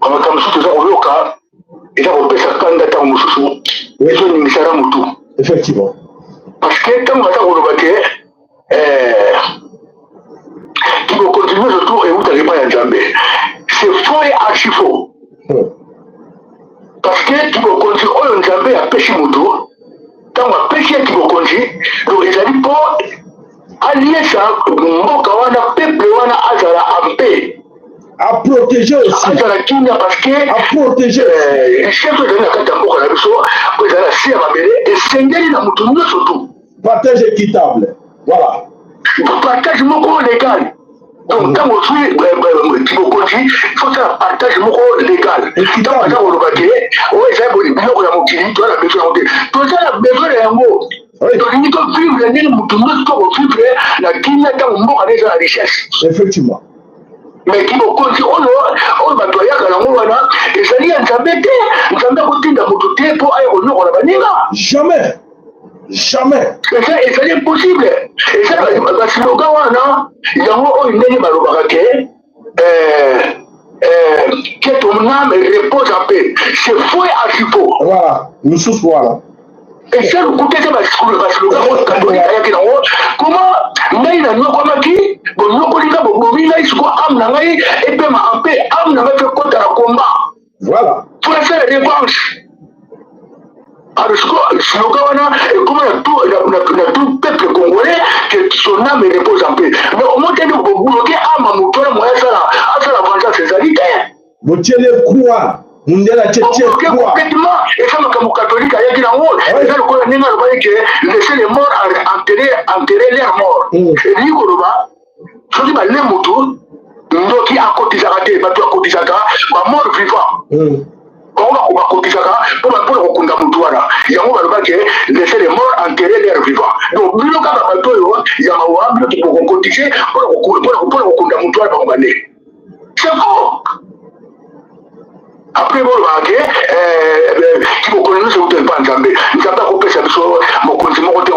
Comme sous on le cas. Et là, on peut faire tant de temps sous. Et je ne sais pas tout. Effectivement. Parce que tant que on le battait, qui va continuer le tour et vous n'allez pas y aller. C'est faux et archi faux. Parce que tu vas conduire, on a à pêcher moto, quand on a pêché, tu vas conduire, donc ils allaient pas allier ça, Mokawana, peuple, wana, Azara, en paix. À protéger aussi. Azara, parce que, à protéger. Les chefs de la Katambo, la Bisso, vous allez la serre à mêler, et Sengeli, la mouton, surtout. Partage équitable. Voilà. Partage moko légal. Donc, quand on fait il faut faire un partage légal. Quand on a le papier, on va faire des bilans de motivation, tu as la besoin de. Tout ça, la besoin d'un mot. Donc, il faut vivre la ligne, tout le monde peut vivre la guinée dans le monde avec la richesse. Effectivement. Mais qui va continuer, on va doyer à la moana, et ça dit, on s'embête, on s'embête dans notre thé pour aller au nord de la vanilla. Jamais. Jamais. Et ça est impossible. Et ça, le slogan, il y a une que ton âme repose en paix. C'est faux et archi faux. Voilà, nous sommes voilà. Et ça, vous écoutez ça, le slogan, comment, mais il a nous comme qui, bon, nous connaissons, bon, il a eu ce qu'on a amené, et puis en paix, amené avec le compte à la combat. Voilà. Pour faire la revanche. Alors, le slogan, comment on a tout peuple congolais que son âme repose en paix. Mais au moins, vous bloquez âme à mon toit, moi, ça la vengeance, c'est ça. Vous tenez quoi? Vous n'avez pas de quoi? Complètement. Et ça, comme catholique, il y a qui dans haut. Et ça, le coup, on a que laisser les morts enterrer leurs morts. Et lui, Koloba, je dis, les motos, nous qui a cotisé à côté, à cotisé à mort vivant. On va cotiser pour le Kundamutouana. Il y a un moment que laisser les morts enterrer leurs vivants. Donc, il y a un moment qui peut cotiser pour le Kundamutouana. C'est faux. Après, bon, qui vous connaissez, vous n'êtes pas ensemble. Nous n'avons pas coupé cette chose, mon continent, on a dit,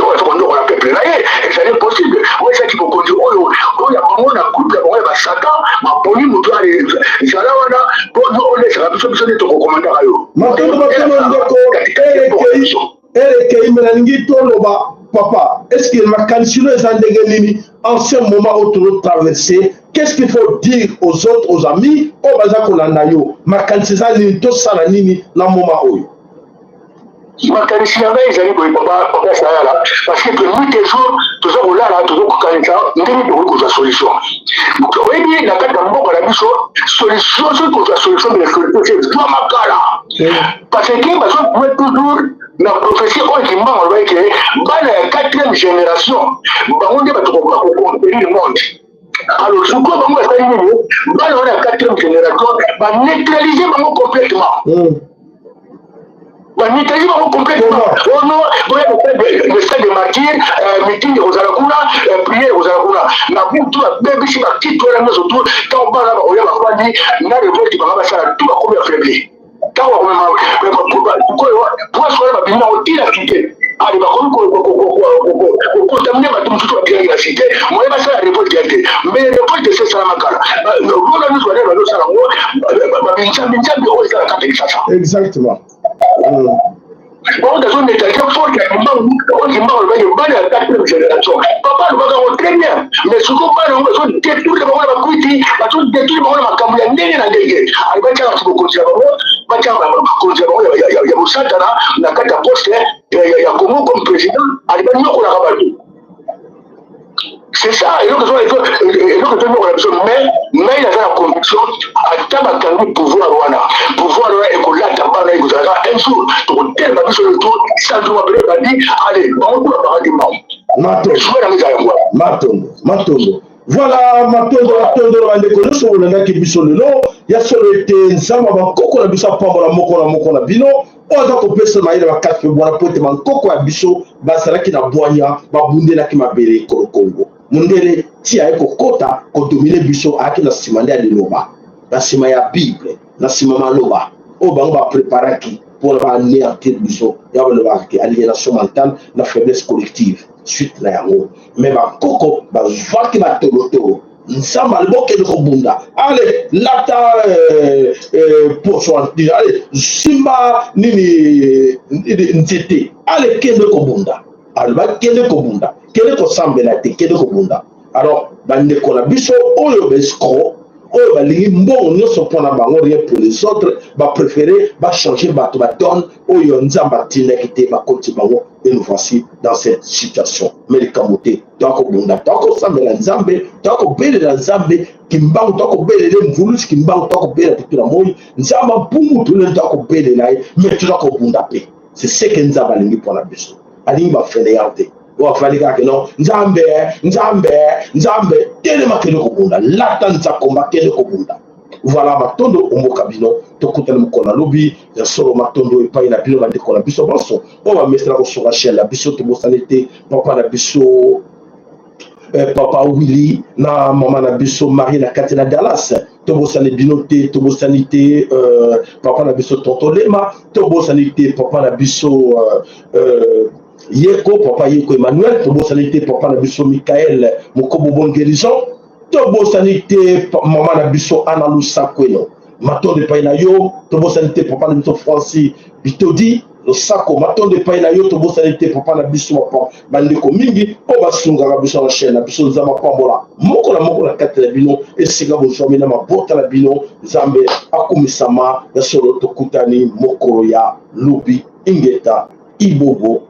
on a peuplé là, et c'est impossible. Oui, ça qui vous conduit, on a coupé, on a Satan, ma police, nous doit aller, pour nous, laisser la personne de ton commandant. Papa, est-ce qu'il m'a cancelé les Andeganini en ce moment où tu traversé? Qu'est-ce qu'il faut dire aux autres, aux amis, au bazar qu'on a eu? Ma cancelé les deux salanini dans le moment où. Ma cancelé les amis, papa, ça là, parce que nous, toujours là, toujours quand nous devons trouver la solution. Oui, la carte d'ambo, la mission, solution, c'est la solution de la solution, c'est toi ma cara. Parce que, vous pouvez toujours. La prophétie qui m'a envoyé que la 4e génération, on va conquérir le monde. Alors, ce qu'on va faire, la 4e génération va neutraliser complètement. Banitaï va complètement. Oh non, le stade de martyr, meeting aux Alakuna, prière aux Alakuna. Na buntu la bébé si ma petite toile nous autour, quand on parle on va dire na le vote qui va ça tout va comme affaibli. Quand on va pour soit la bimba au tira cité. Ali va comme pour terminer ma tout tout bien la cité. Moi va ça la révolte directe. Mais le point de ce ça la makala. Le rôle nous va le ça la bincha au ça la carte ça. Exactement. Bon, dans une état fort, il y a une quatrième génération. Papa, nous allons très bien. Mais ce qu'on va nous faire, c'est détruire le monde de la cuiti, détruire le monde de la campagne, n'est pas dégueu. Il va y avoir un conservateur, il y a un Santana, la carte à poste, il y a Congo comme président, il va y avoir un rabattu. C'est ça, et donc nous avons la besoin, mais il y a la conviction, à table de pouvoir et qu'on l'a tapé, et qu'on a un jour, pour tel bateau sur le tour, ça doit dire, allez, on doit parler du monde. Matondo. Voilà, Matondo, nous sommes là qui bisons le nom, il y a sur le Tenzama, Koko la bisa Pambola, Moko la Bino, oza kopesa maile wa 4 février pote mankoko ya biso bazalaki na bwanya babundelaki mabele ko Congo mundele ti ayeko kota ko dominer biso aki na simande ya liloba na sima ya Bible na sima maloba o bango ba préparaki pour ba anéantir biso ya ba ki aliénation mentale na faiblesse collective suite na yango mais ba koko ba zwaki ba toloto nzamba alboke de kobunda ale lata poso ale simba nini nzete ale kende kobunda alba kende kobunda kende kosambela te kende kobunda alors bande ko na biso oyo besko oyo balingi mbongo nyonso mpona bango rien pour les autres bapréféré bachanger bato badone oyo nzambe atindaki te bakoti bango et nous voici dans cette situation mais likambo te tokobunda tokosambela nzambe tokobelela nzambe kimbangu tokobelela mvulusi kimbangu tokobelela tokila moi nzambe mpungu tule tokobelela ye mais tokobunda pe c'est ce que nzambe alingi mpona biso alingi bafeleya te wafali kake no nzambe tele makele kobunda lata nzakomba kele kobunda voilà matondo omoka bino tokutana mukona lobi ya solo matondo epai na bino bandeko na biso bonso on va mettre ko sur la chaîne la biso to bosanité papa na biso papa Willy na mama na biso Marie na Katina Dallas to bosane binoté to bosanité papa na biso Totolema to bosanité papa na biso Yeko, papa Yeko Emmanuel, Tobo Sanité, papa Nabiso Michael, Mokobo Bon Guérison, Tobo Sanité, maman Nabiso Anna Loussa Kweno, Maton de Painayo, Tobo Sanité, papa Nabiso Francis Bitodi, le Sako, Maton de Painayo, Tobo Sanité, papa Nabiso Bandeko Mingi, Oba Sunga Nabiso la chaîne, Nabiso Zama Pambola, Moko la Katelabino, et Siga Bojomina, ma Bota Labino, Zambe, Akumisama, Yasolo Tokutani, Mokoroya, Lubi, Ingeta, Ibobo.